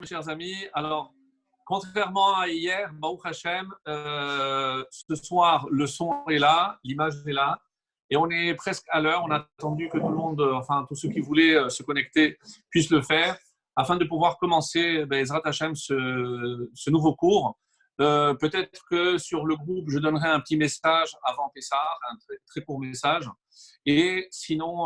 Mes chers amis. Alors, contrairement à hier, Baruch Hashem, ce soir, le son est là, l'image est là, et on est presque à l'heure. On a attendu que tout le monde, enfin tous ceux qui voulaient se connecter, puissent le faire, afin de pouvoir commencer, Ezrat Hashem, ce nouveau cours. Peut-être que sur le groupe, je donnerai un petit message avant Pessah, un très, très court message. Et sinon,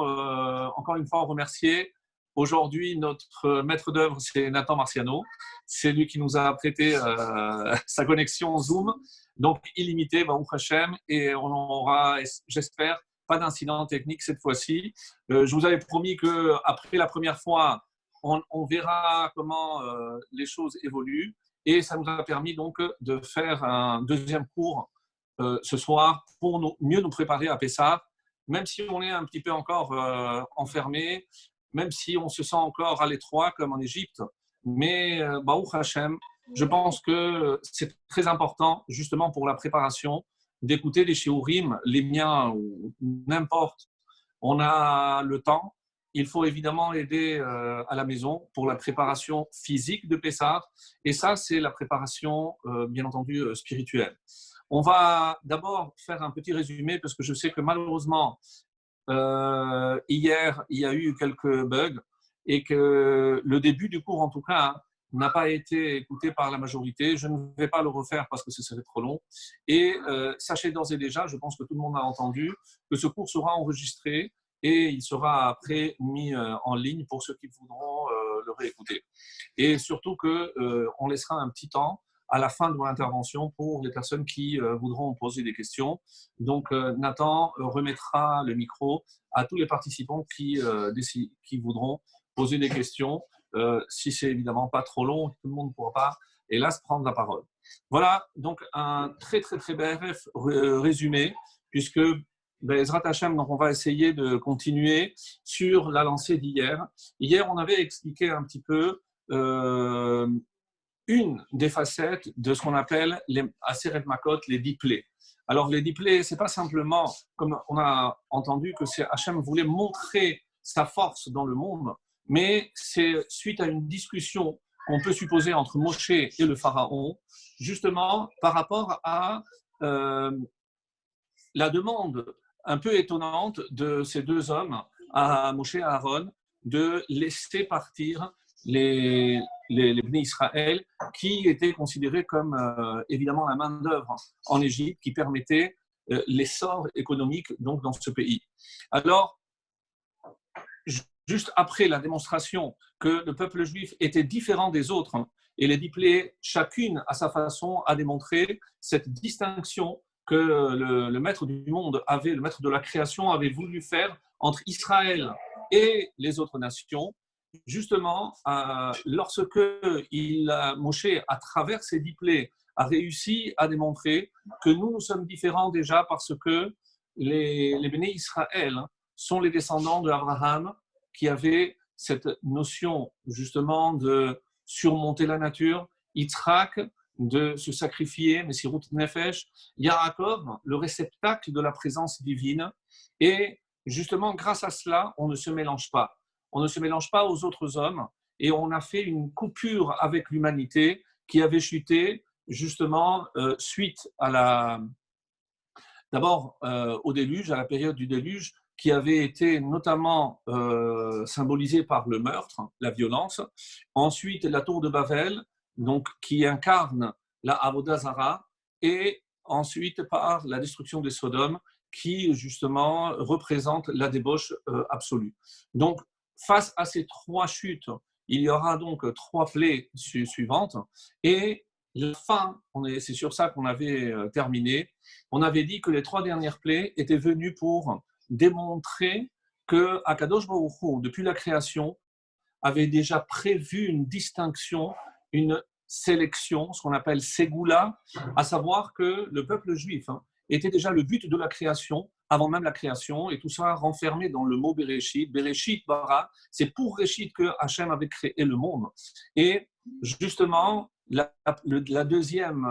encore une fois, remercier. Aujourd'hui, notre maître d'œuvre, c'est Nathan Marciano. C'est lui qui nous a prêté sa connexion Zoom, donc illimitée, Baruch Hashem, et on aura, j'espère, pas d'incident technique cette fois-ci. Je vous avais promis qu'après la première fois, on verra comment les choses évoluent, et ça nous a permis donc de faire un deuxième cours ce soir pour mieux nous préparer à Pessah, même si on est un petit peu encore enfermé, même si on se sent encore à l'étroit comme en Égypte. Mais Baruch Hashem, je pense que c'est très important justement pour la préparation d'écouter les shiurim, les miens ou n'importe. On a le temps. Il faut évidemment aider à la maison pour la préparation physique de Pessah. Et ça, c'est la préparation, bien entendu, spirituelle. On va d'abord faire un petit résumé parce que je sais que malheureusement, hier, il y a eu quelques bugs et que le début du cours, en tout cas, n'a pas été écouté par la majorité. Je ne vais pas le refaire parce que ce serait trop long. Et sachez d'ores et déjà, je pense que tout le monde a entendu, que ce cours sera enregistré et il sera après mis en ligne pour ceux qui voudront le réécouter. Et surtout qu'on laissera un petit temps à la fin de mon intervention pour les personnes qui voudront poser des questions. Donc, Nathan remettra le micro à tous les participants qui voudront poser des questions. Si c'est évidemment pas trop long, tout le monde ne pourra pas, hélas, prendre la parole. Voilà, donc un très, très, très bref résumé, puisque Ezrat Hashem, donc on va essayer de continuer sur la lancée d'hier. Hier, on avait expliqué un petit peu une des facettes de ce qu'on appelle les Aseret Makot, les 10 plaies. Alors, les 10 plaies, ce n'est pas simplement, comme on a entendu, que Hachem voulait montrer sa force dans le monde, mais c'est suite à une discussion qu'on peut supposer entre Moshe et le Pharaon, justement par rapport à la demande un peu étonnante de ces deux hommes, à Moshe et à Aaron, de laisser partir les Bnei Israël, qui étaient considérés comme évidemment la main-d'œuvre en Égypte, qui permettait l'essor économique donc, dans ce pays. Alors, juste après la démonstration que le peuple juif était différent des autres, et les 10 plaies, chacune à sa façon, a démontré cette distinction que le maître du monde le maître de la création avait voulu faire entre Israël et les autres nations, justement, lorsque Moshe, à travers ces 10 plaies, a réussi à démontrer que nous sommes différents déjà parce que les Béné Israël sont les descendants d'Abraham qui avait cette notion justement de surmonter la nature, Yitzhak, de se sacrifier, Messirut Nefesh, Yaakov, le réceptacle de la présence divine. Et justement, grâce à cela, on ne se mélange pas. On ne se mélange pas aux autres hommes et on a fait une coupure avec l'humanité qui avait chuté justement suite à d'abord au déluge, à la période du déluge, qui avait été notamment symbolisée par le meurtre, la violence. Ensuite, la tour de Babel, donc, qui incarne la Avodah Zara, et ensuite par la destruction des Sodomes, qui justement représente la débauche absolue. Donc, face à ces trois chutes, il y aura donc trois plaies suivantes, et la fin, c'est sur ça qu'on avait terminé, on avait dit que les trois dernières plaies étaient venues pour démontrer que Akadosh Baruch Hu, depuis la création, avait déjà prévu une distinction, une sélection, ce qu'on appelle Ségoula, à savoir que le peuple juif était déjà le but de la création, avant même la création, et tout ça renfermé dans le mot Bereshit. Bereshit bara, c'est pour Réchit que Hachem avait créé le monde. Et justement, la deuxième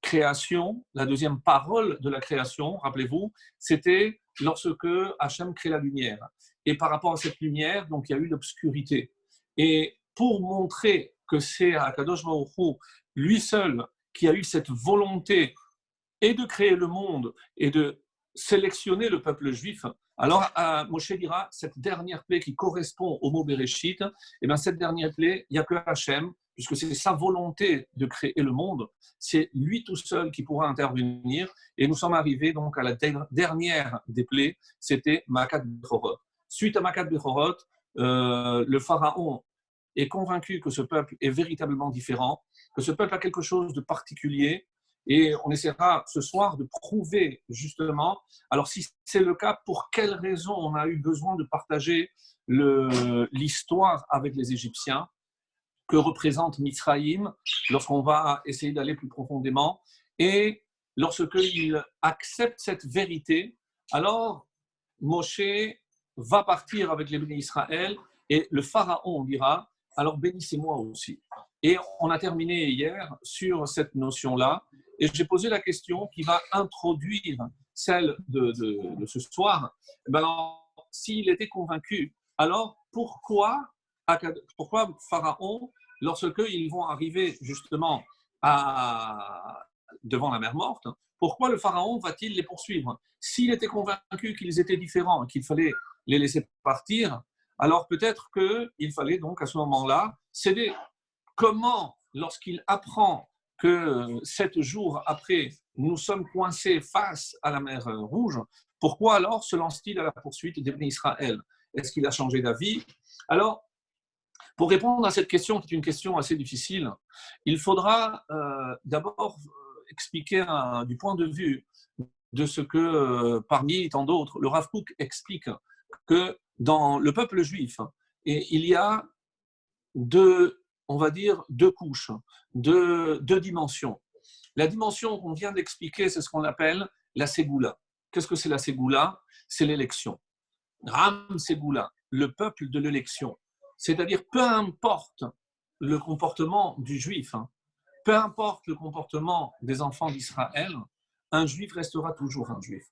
création, la deuxième parole de la création, rappelez-vous, c'était lorsque Hachem crée la lumière. Et par rapport à cette lumière, donc il y a eu l'obscurité. Et pour montrer que c'est Akadosh Baruch Hu, lui seul, qui a eu cette volonté et de créer le monde et de sélectionner le peuple juif, alors Moshe dira, cette dernière plaie qui correspond au mot Bereshit, et bien cette dernière plaie, il n'y a que Hachem, puisque c'est sa volonté de créer le monde, c'est lui tout seul qui pourra intervenir, et nous sommes arrivés donc à la dernière des plaies, c'était Makat Bechorot. Suite à Makat Bechorot, le pharaon est convaincu que ce peuple est véritablement différent, que ce peuple a quelque chose de particulier, et on essaiera ce soir de prouver justement, alors si c'est le cas, pour quelles raisons on a eu besoin de partager l'histoire avec les Égyptiens, que représente Mithraïm, lorsqu'on va essayer d'aller plus profondément, et lorsqu'il accepte cette vérité, alors Moshe va partir avec les bénis Israël, et le pharaon dira, alors bénissez-moi aussi. Et on a terminé hier sur cette notion-là, et j'ai posé la question qui va introduire celle de ce soir. Ben, s'il était convaincu, alors pourquoi Pharaon, lorsqu'ils vont arriver justement devant la mer morte, pourquoi le Pharaon va-t-il les poursuivre? S'il était convaincu qu'ils étaient différents, qu'il fallait les laisser partir, alors peut-être qu'il fallait donc à ce moment-là céder. Comment, lorsqu'il apprend que 7 jours après, nous sommes coincés face à la mer Rouge, pourquoi alors se lance-t-il à la poursuite des bénis Israël? Est-ce qu'il a changé d'avis? Alors, pour répondre à cette question, qui est une question assez difficile, il faudra d'abord expliquer du point de vue de ce que, parmi tant d'autres, le Rav Kook explique que dans le peuple juif, il y a on va dire, deux couches, deux dimensions. La dimension qu'on vient d'expliquer, c'est ce qu'on appelle la Ségoula. Qu'est-ce que c'est la Ségoula? C'est l'élection. Ram Ségoula, le peuple de l'élection. C'est-à-dire, peu importe le comportement du juif, peu importe le comportement des enfants d'Israël, un juif restera toujours un juif.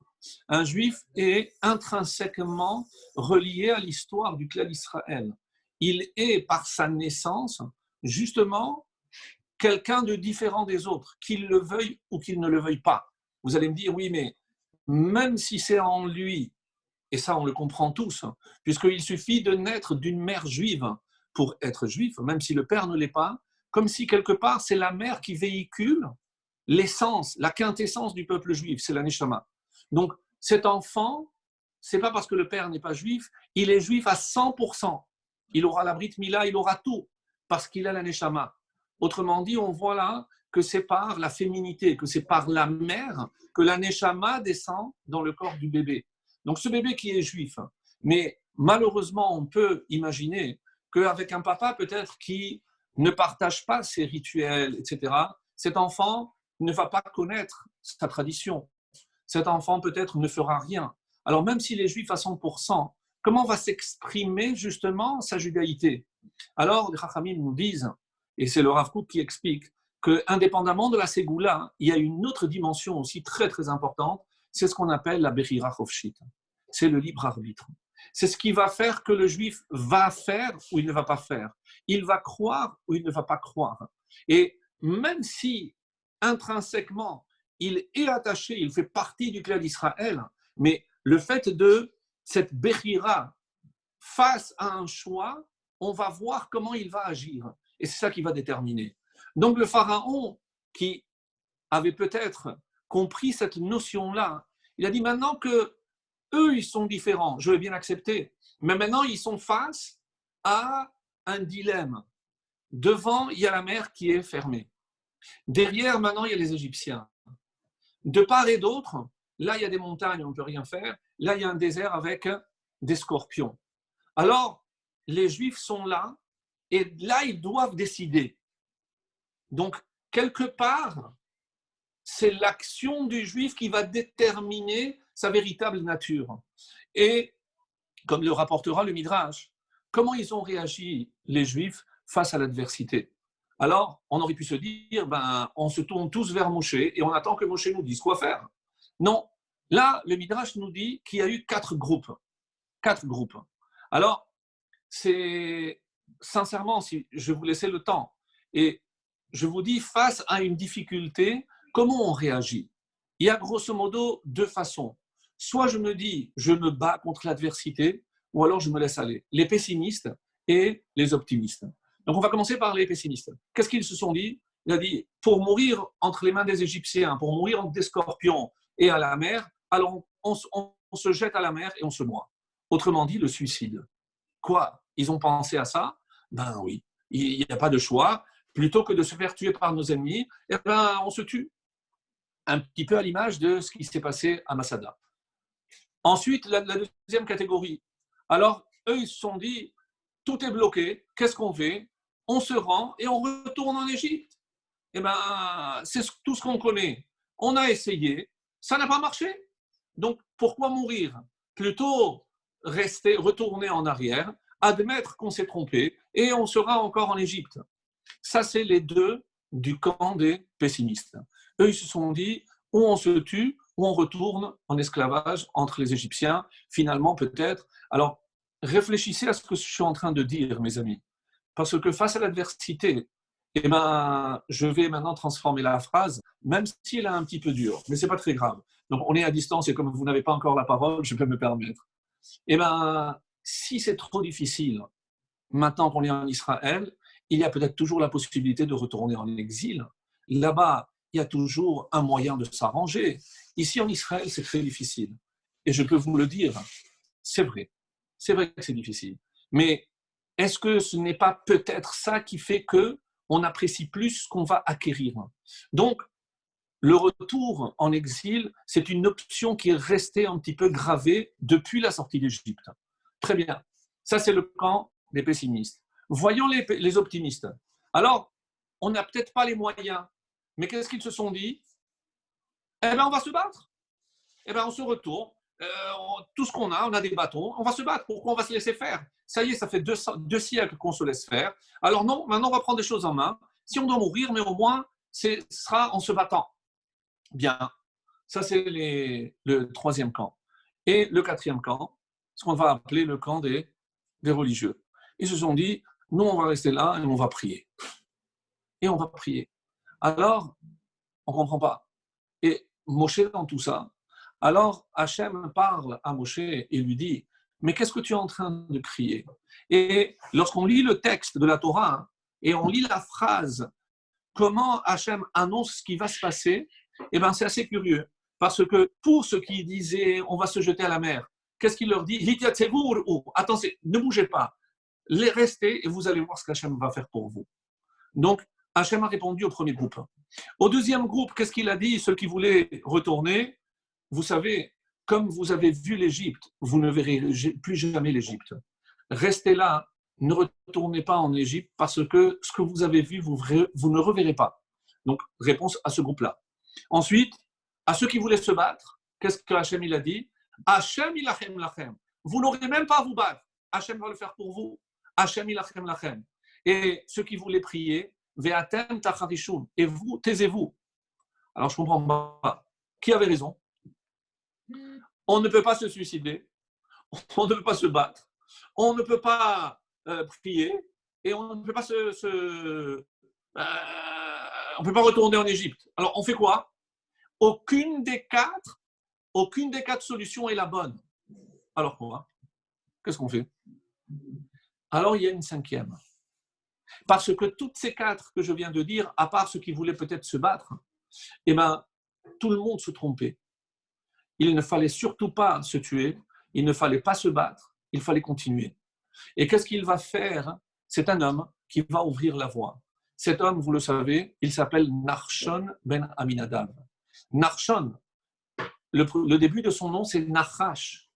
Un juif est intrinsèquement relié à l'histoire du clan d'Israël. Il est, par sa naissance, justement, quelqu'un de différent des autres, qu'il le veuille ou qu'il ne le veuille pas. Vous allez me dire, oui, mais même si c'est en lui, et ça on le comprend tous, puisqu'il suffit de naître d'une mère juive pour être juif, même si le père ne l'est pas, comme si quelque part c'est la mère qui véhicule l'essence, la quintessence du peuple juif, c'est la Neshama. Donc cet enfant, c'est pas parce que le père n'est pas juif, il est juif à 100%. Il aura la Brit Mila, il aura tout, parce qu'il a la Neshama. Autrement dit, on voit là que c'est par la féminité, que c'est par la mère que la Neshama descend dans le corps du bébé. Donc ce bébé qui est juif, mais malheureusement, on peut imaginer qu'avec un papa peut-être qui ne partage pas ses rituels, etc., cet enfant ne va pas connaître sa tradition. Cet enfant peut-être ne fera rien. Alors même s'il est juif à 100%, comment va s'exprimer justement sa judaïté? Alors les Chachamim nous disent, et c'est le Rav Kook qui explique, qu'indépendamment de la Ségoula, il y a une autre dimension aussi très très importante, c'est ce qu'on appelle la Bechira Chofshit. C'est le libre arbitre. C'est ce qui va faire que le juif va faire ou il ne va pas faire. Il va croire ou il ne va pas croire. Et même si intrinsèquement il est attaché, il fait partie du clan d'Israël, mais le fait de cette Bechira face à un choix, on va voir comment il va agir. Et c'est ça qui va déterminer. Donc le pharaon, qui avait peut-être compris cette notion-là, il a dit maintenant que eux, ils sont différents, je vais bien accepter, mais maintenant ils sont face à un dilemme. Devant, il y a la mer qui est fermée. Derrière, maintenant, il y a les Égyptiens. De part et d'autre, là, il y a des montagnes, on ne peut rien faire. Là, il y a un désert avec des scorpions. Alors, les Juifs sont là, et là, ils doivent décider. Donc, quelque part, c'est l'action du Juif qui va déterminer sa véritable nature. Et, comme le rapportera le Midrash, comment ils ont réagi, les Juifs, face à l'adversité? Alors, on aurait pu se dire, on se tourne tous vers Moshe et on attend que Moshe nous dise quoi faire. Non, là, le Midrash nous dit qu'il y a eu 4 groupes. 4 groupes. Alors, c'est sincèrement, si je vous laissais le temps, Et je vous dis, face à une difficulté, comment on réagit? Il y a grosso modo deux façons. Soit je me dis, je me bats contre l'adversité, ou alors je me laisse aller. Les pessimistes et les optimistes. Donc on va commencer par les pessimistes. Qu'est-ce qu'ils se sont dit? Il a dit, pour mourir entre les mains des Égyptiens, pour mourir entre des scorpions et à la mer, alors on se jette à la mer et on se noie. Autrement dit, le suicide. Quoi? Ils ont pensé à ça? Ben oui, il n'y a pas de choix. Plutôt que de se faire tuer par nos ennemis, eh ben, on se tue. Un petit peu à l'image de ce qui s'est passé à Masada. Ensuite, la deuxième catégorie. Alors, eux, ils se sont dit, tout est bloqué, qu'est-ce qu'on fait? On se rend et on retourne en Égypte. Eh bien, c'est tout ce qu'on connaît. On a essayé, ça n'a pas marché. Donc, pourquoi mourir? Plutôt rester, retourner en arrière, admettre qu'on s'est trompé et on sera encore en Égypte. Ça, c'est les deux du camp des pessimistes. Eux, ils se sont dit, ou on se tue, ou on retourne en esclavage entre les Égyptiens, finalement peut-être. Alors, réfléchissez à ce que je suis en train de dire, mes amis. Parce que face à l'adversité, eh ben, je vais maintenant transformer la phrase, même si elle est un petit peu dure, mais ce n'est pas très grave. Donc, on est à distance et comme vous n'avez pas encore la parole, je peux me permettre. Eh bien, si c'est trop difficile, maintenant qu'on est en Israël, il y a peut-être toujours la possibilité de retourner en exil. Là-bas, il y a toujours un moyen de s'arranger. Ici, en Israël, c'est très difficile. Et je peux vous le dire, c'est vrai. C'est vrai que c'est difficile. Mais est-ce que ce n'est pas peut-être ça qui fait qu'on apprécie plus ce qu'on va acquérir? Donc, le retour en exil, c'est une option qui est restée un petit peu gravée depuis la sortie d'Égypte. Très bien. Ça, c'est le camp des pessimistes. Voyons les optimistes. Alors, on n'a peut-être pas les moyens, mais qu'est-ce qu'ils se sont dit? Eh bien, on va se battre. Eh bien, on se retourne. Tout ce qu'on a, on a des bâtons, on va se battre. Pourquoi on va se laisser faire? Ça y est, ça fait deux siècles qu'on se laisse faire. Alors non, maintenant, on va prendre des choses en main. Si on doit mourir, mais au moins, ce sera en se battant. Bien, ça c'est le troisième camp. Et le quatrième camp, ce qu'on va appeler le camp des religieux. Ils se sont dit, nous on va rester là et on va prier. Et on va prier. Alors, on ne comprend pas. Et Moshe dans tout ça, alors Hachem parle à Moshe et lui dit, mais qu'est-ce que tu es en train de crier? Et lorsqu'on lit le texte de la Torah et on lit la phrase, comment Hachem annonce ce qui va se passer, eh bien, c'est assez curieux. Parce que pour ceux qui disaient on va se jeter à la mer, qu'est-ce qu'il leur dit? Attendez, ne bougez pas. Les restez et vous allez voir ce qu'Hachem va faire pour vous. Donc, Hachem a répondu au premier groupe. Au deuxième groupe, qu'est-ce qu'il a dit? Ceux qui voulaient retourner, vous savez, comme vous avez vu l'Égypte, vous ne verrez plus jamais l'Égypte. Restez là, ne retournez pas en Égypte parce que ce que vous avez vu, vous ne reverrez pas. Donc, réponse à ce groupe-là. Ensuite, à ceux qui voulaient se battre, qu'est-ce que Hachem il a dit? Hachem ilachem lachem. Vous n'aurez même pas à vous battre. Hachem va le faire pour vous. Hachem ilachem lachem. Et ceux qui voulaient prier, ve'atem tacharishum. Et vous, taisez-vous. Alors, je ne comprends pas. Qui avait raison? On ne peut pas se suicider. On ne peut pas se battre. On ne peut pas prier. Et on ne peut pas on ne peut pas retourner en Égypte. Alors, on fait quoi? Aucune des quatre solutions est la bonne. Alors quoi? Qu'est-ce qu'on fait? Alors, il y a une cinquième. Parce que toutes ces quatre que je viens de dire, à part ceux qui voulaient peut-être se battre, eh ben, tout le monde se trompait. Il ne fallait surtout pas se tuer, il ne fallait pas se battre, il fallait continuer. Et qu'est-ce qu'il va faire? C'est un homme qui va ouvrir la voie. Cet homme, vous le savez, il s'appelle Nachshon ben Aminadav. Nachshon, le début de son nom, c'est Nachash.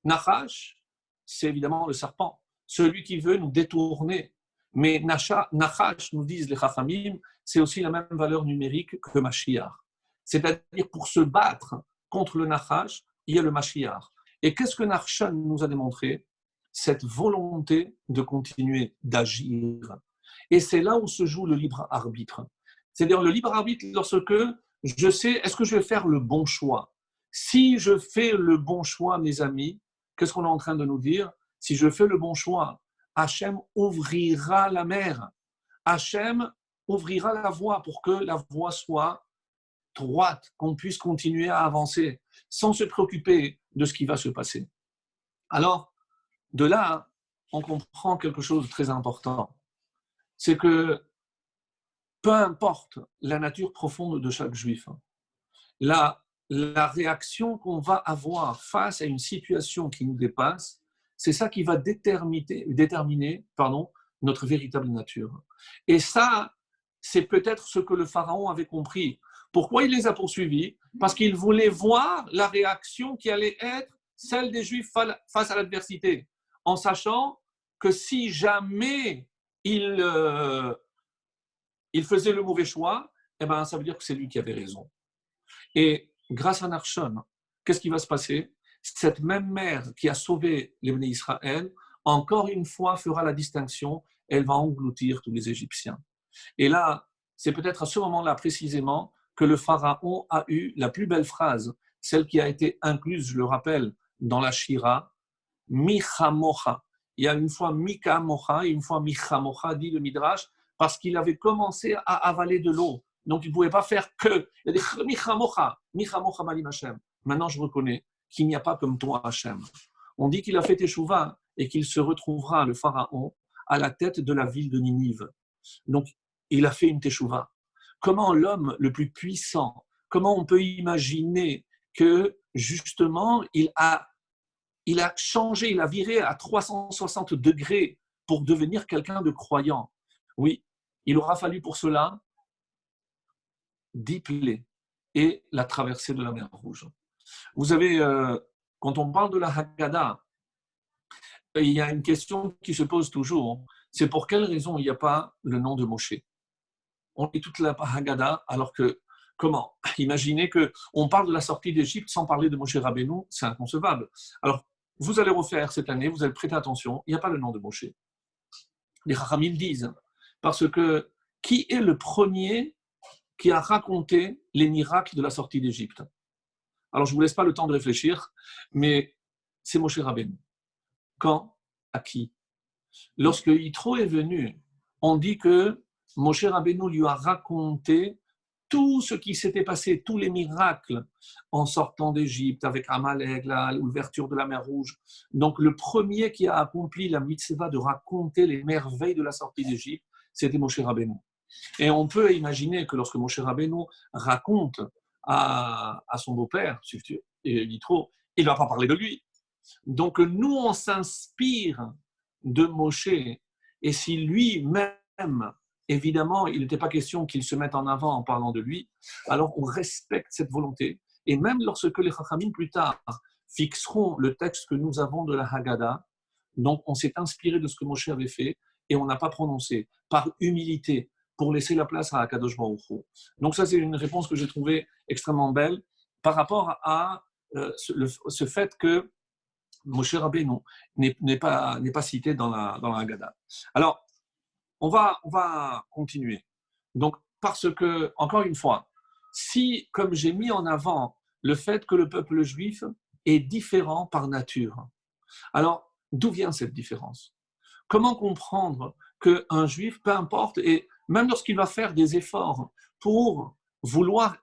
Nachash, c'est évidemment le serpent, celui qui veut nous détourner. Mais Nachash, nous disent les Chachamim, c'est aussi la même valeur numérique que Mashiach. C'est-à-dire, pour se battre contre le Nachash, il y a le Mashiach. Et qu'est-ce que Nachshon nous a démontré? Cette volonté de continuer d'agir. Et c'est là où se joue le libre arbitre. C'est-à-dire le libre arbitre lorsque je sais, est-ce que je vais faire le bon choix? Si je fais le bon choix, mes amis, qu'est-ce qu'on est en train de nous dire? Si je fais le bon choix, Hachem ouvrira la mer. Hachem ouvrira la voie pour que la voie soit droite, qu'on puisse continuer à avancer sans se préoccuper de ce qui va se passer. Alors, de là, on comprend quelque chose de très important. C'est que peu importe la nature profonde de chaque juif, la réaction qu'on va avoir face à une situation qui nous dépasse, c'est ça qui va déterminer notre véritable nature. Et ça, c'est peut-être ce que le Pharaon avait compris. Pourquoi il les a poursuivis? Parce qu'il voulait voir la réaction qui allait être celle des Juifs face à l'adversité, en sachant que si jamais il faisait le mauvais choix, eh ben, ça veut dire que c'est lui qui avait raison. Et grâce à Narshon, qu'est-ce qui va se passer? Cette même mère qui a sauvé les Béné Israël, encore une fois, fera la distinction, elle va engloutir tous les Égyptiens. Et là, c'est peut-être à ce moment-là précisément que le Pharaon a eu la plus belle phrase, celle qui a été incluse, je le rappelle, dans la Shira, Micha Mocha. Il y a une fois Mika Mocha et une fois Micha Mocha, dit le Midrash, parce qu'il avait commencé à avaler de l'eau. Donc, il ne pouvait pas faire que. Il a dit Micha Mocha Malim Hashem. Maintenant, je reconnais qu'il n'y a pas comme toi, Hashem. On dit qu'il a fait Teshuvah et qu'il se retrouvera, le Pharaon, à la tête de la ville de Ninive. Donc, il a fait une Teshuvah. Comment l'homme le plus puissant, comment on peut imaginer que, justement, il a changé, il a viré à 360 degrés pour devenir quelqu'un de croyant? Oui, il aura fallu pour cela 10 plaies et la traversée de la mer Rouge. Vous savez, quand on parle de la Haggadah, il y a une question qui se pose toujours, c'est pour quelle raison il n'y a pas le nom de Moshe? On lit toute la Haggadah, alors que, comment? Imaginez qu'on parle de la sortie d'Égypte sans parler de Moshe Rabbeinu, c'est inconcevable. Alors, vous allez refaire cette année, vous allez prêter attention, il n'y a pas le nom de Moshe. Les Chachamim disent, parce que qui est le premier qui a raconté les miracles de la sortie d'Égypte? Alors, je ne vous laisse pas le temps de réfléchir, mais c'est Moshe Rabbeinu. Quand? À qui? Lorsque Yitro est venu, on dit que Moshe Rabbeinu lui a raconté tout ce qui s'était passé, tous les miracles en sortant d'Égypte avec Amalek, l'ouverture de la mer Rouge. Donc, le premier qui a accompli la mitzvah de raconter les merveilles de la sortie d'Égypte, c'était Moshe Rabbeinu. Et on peut imaginer que lorsque Moshe Rabbeinu raconte à son beau-père, Yitro, il ne va pas parler de lui. Donc, nous, on s'inspire de Moshe, et si lui-même, évidemment, il n'était pas question qu'il se mette en avant en parlant de lui, alors on respecte cette volonté. Et même lorsque les Chachamim, plus tard, fixeront le texte que nous avons de la Haggadah, donc on s'est inspiré de ce que Moshe avait fait, et on n'a pas prononcé, par humilité, pour laisser la place à Akadosh Baruch Hu. Donc ça, c'est une réponse que j'ai trouvée extrêmement belle par rapport à ce fait que Moshe Rabbeinu n'est pas cité dans la Haggadah. Alors, on va continuer. Donc, parce que, encore une fois, si, comme j'ai mis en avant le fait que le peuple juif est différent par nature, alors, d'où vient cette différence? Comment comprendre qu'un juif, peu importe, et même lorsqu'il va faire des efforts pour vouloir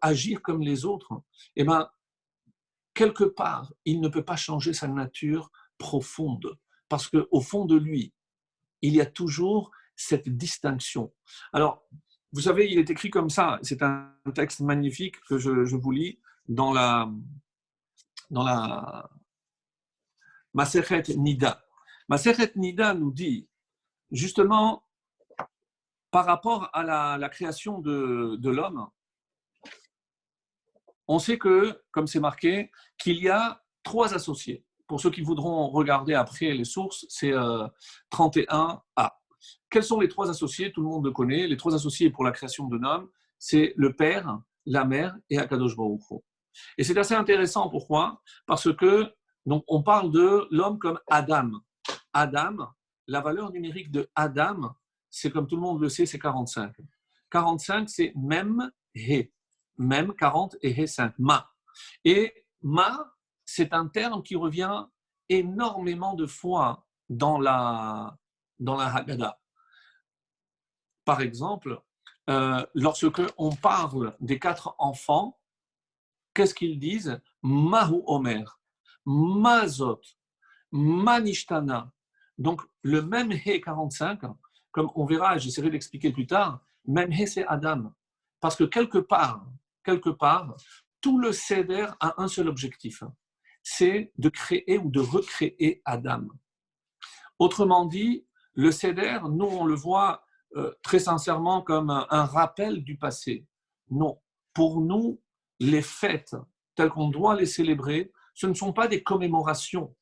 agir comme les autres, eh bien, quelque part, il ne peut pas changer sa nature profonde, parce qu'au fond de lui, il y a toujours cette distinction. Alors, vous savez, il est écrit comme ça, c'est un texte magnifique que je vous lis dans la Masechet Nida. Masechet Nida nous dit, justement, par rapport à la création de l'homme, on sait que, comme c'est marqué, qu'il y a 3 associés. Pour ceux qui voudront regarder après les sources, c'est 31a. Quels sont les 3 associés? Tout le monde le connaît. Les 3 associés pour la création de l'homme, c'est le Père, la Mère et Akadosh Baruch Hu. Et c'est assez intéressant. Pourquoi? Parce que donc, on parle de l'homme comme Adam. Adam, la valeur numérique de Adam, c'est comme tout le monde le sait, c'est 45. 45, c'est Mem He. Mem 40 et He 5. Ma. Et Ma, c'est un terme qui revient énormément de fois dans la Haggadah. Par exemple, lorsque on parle des 4 enfants, qu'est-ce qu'ils disent? Mahu Omer, Mazot, Manishtana. Donc, le même He 45, comme on verra, j'essaierai d'expliquer plus tard, même He, c'est Adam. Parce que quelque part, tout le Seder a un seul objectif, c'est de créer ou de recréer Adam. Autrement dit, le Seder, nous, on le voit très sincèrement comme un rappel du passé. Non, pour nous, les fêtes telles qu'on doit les célébrer, ce ne sont pas des commémorations.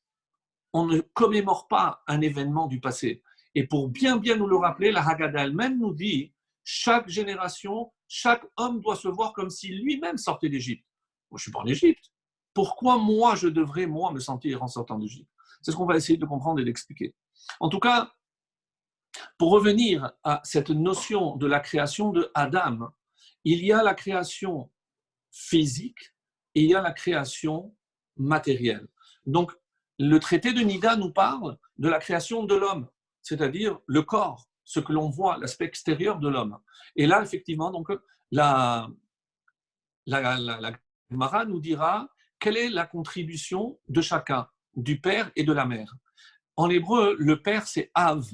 On ne commémore pas un événement du passé. Et pour bien nous le rappeler, la Haggadah elle-même nous dit, chaque génération, chaque homme doit se voir comme si lui-même sortait d'Égypte. Moi, je ne suis pas en Égypte. Pourquoi moi, je devrais, moi, me sentir en sortant d'Égypte? C'est ce qu'on va essayer de comprendre et d'expliquer. En tout cas, pour revenir à cette notion de la création de Adam, il y a la création physique et il y a la création matérielle. Donc, le traité de Nida nous parle de la création de l'homme, c'est-à-dire le corps, ce que l'on voit, l'aspect extérieur de l'homme. Et là, effectivement, donc, la Gemara nous dira quelle est la contribution de chacun, du père et de la mère. En hébreu, le père, c'est Av.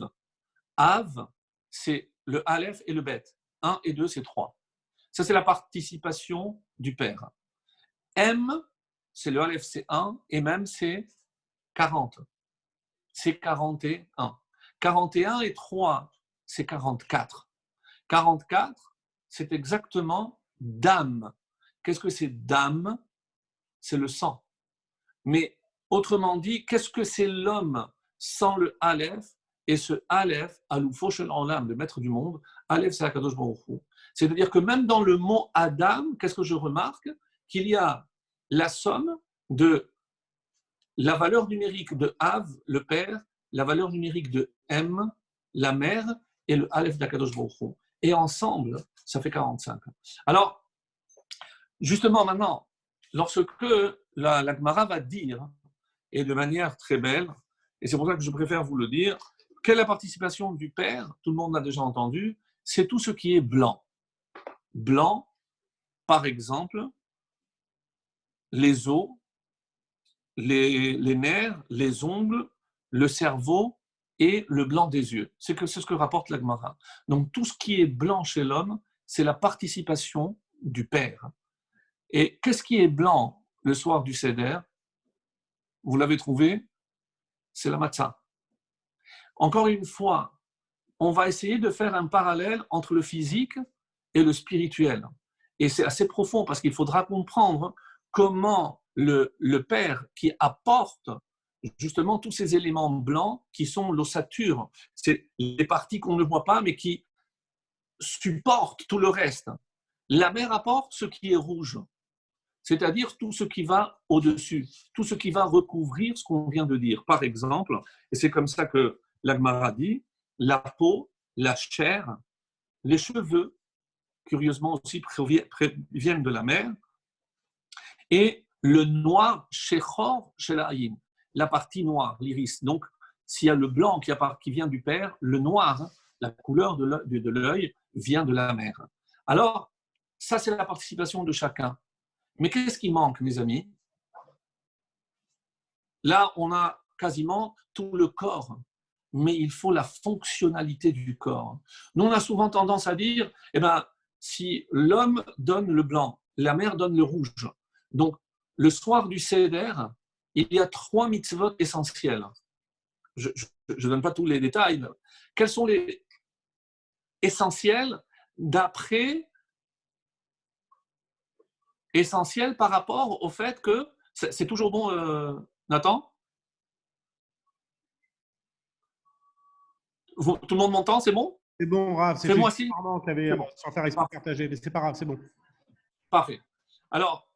Av, c'est le Aleph et le Bet. 1 et 2, c'est 3. Ça, c'est la participation du père. M, c'est le Aleph, c'est 1, et même, c'est 40. C'est 41. 41 et 3, c'est 44. 44, c'est exactement Dam. Qu'est-ce que c'est Dam? C'est le sang. Mais autrement dit, qu'est-ce que c'est l'homme sans le Aleph? Et ce Aleph, Aloufo Shel Olam, le maître du monde, Aleph, c'est Akadosh Baruch Hu. C'est-à-dire que même dans le mot Adam, qu'est-ce que je remarque? Qu'il y a la somme de la valeur numérique de Av, le père, la valeur numérique de M, la mère, et le Aleph d'Akadosh Baruch Hu. Et ensemble, ça fait 45. Alors, justement maintenant, lorsque la Gemara va dire, et de manière très belle, et c'est pour ça que je préfère vous le dire, quelle est la participation du père? Tout le monde l'a déjà entendu, c'est tout ce qui est blanc. Blanc, par exemple, les os, les nerfs, les ongles, le cerveau et le blanc des yeux. C'est ce que rapporte la Gemara. Donc tout ce qui est blanc chez l'homme, c'est la participation du père. Et qu'est-ce qui est blanc le soir du Seder? Vous l'avez trouvé? C'est la matzah. Encore une fois, on va essayer de faire un parallèle entre le physique et le spirituel. Et c'est assez profond parce qu'il faudra comprendre comment le père qui apporte justement tous ces éléments blancs qui sont l'ossature, c'est les parties qu'on ne voit pas mais qui supportent tout le reste. La mère apporte ce qui est rouge, c'est-à-dire tout ce qui va au-dessus, tout ce qui va recouvrir ce qu'on vient de dire. Par exemple, et c'est comme ça que la Gemara dit, la peau, la chair, les cheveux, curieusement aussi, viennent de la mer, et le noir, shechor shelaïm, la partie noire, l'iris. Donc, s'il y a le blanc qui vient du père, le noir, la couleur de l'œil, vient de la mer. Alors, ça, c'est la participation de chacun. Mais qu'est-ce qui manque, mes amis? Là, on a quasiment tout le corps, mais il faut la fonctionnalité du corps. Nous, on a souvent tendance à dire, si l'homme donne le blanc, la mère donne le rouge. Donc, le soir du Seder, il y a 3 mitzvot essentiels. Je ne donne pas tous les détails. Quels sont les essentiels d'après essentiels par rapport au fait que c'est toujours bon, Nathan? Tout le monde m'entend, c'est bon? C'est bon, Rav. C'est Fais-moi si. qui avait, sans faire exprès, partagé, mais c'est pas grave, c'est bon. Parfait. Alors,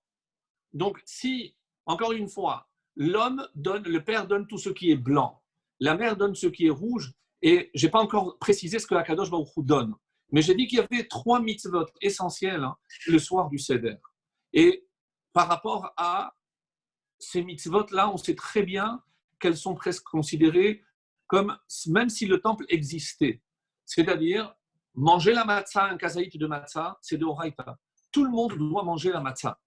donc, si, encore une fois, le père donne tout ce qui est blanc, la mère donne ce qui est rouge, et je n'ai pas encore précisé ce que Akadosh Baruch Hu donne, mais j'ai dit qu'il y avait 3 mitzvot essentiels le soir du Seder. Et par rapport à ces mitzvot-là, on sait très bien qu'elles sont presque considérées comme, même si le temple existait. C'est-à-dire, Manger la matzah, un kazaït de matzah, c'est de oraïta. Tout le monde doit manger la matzah.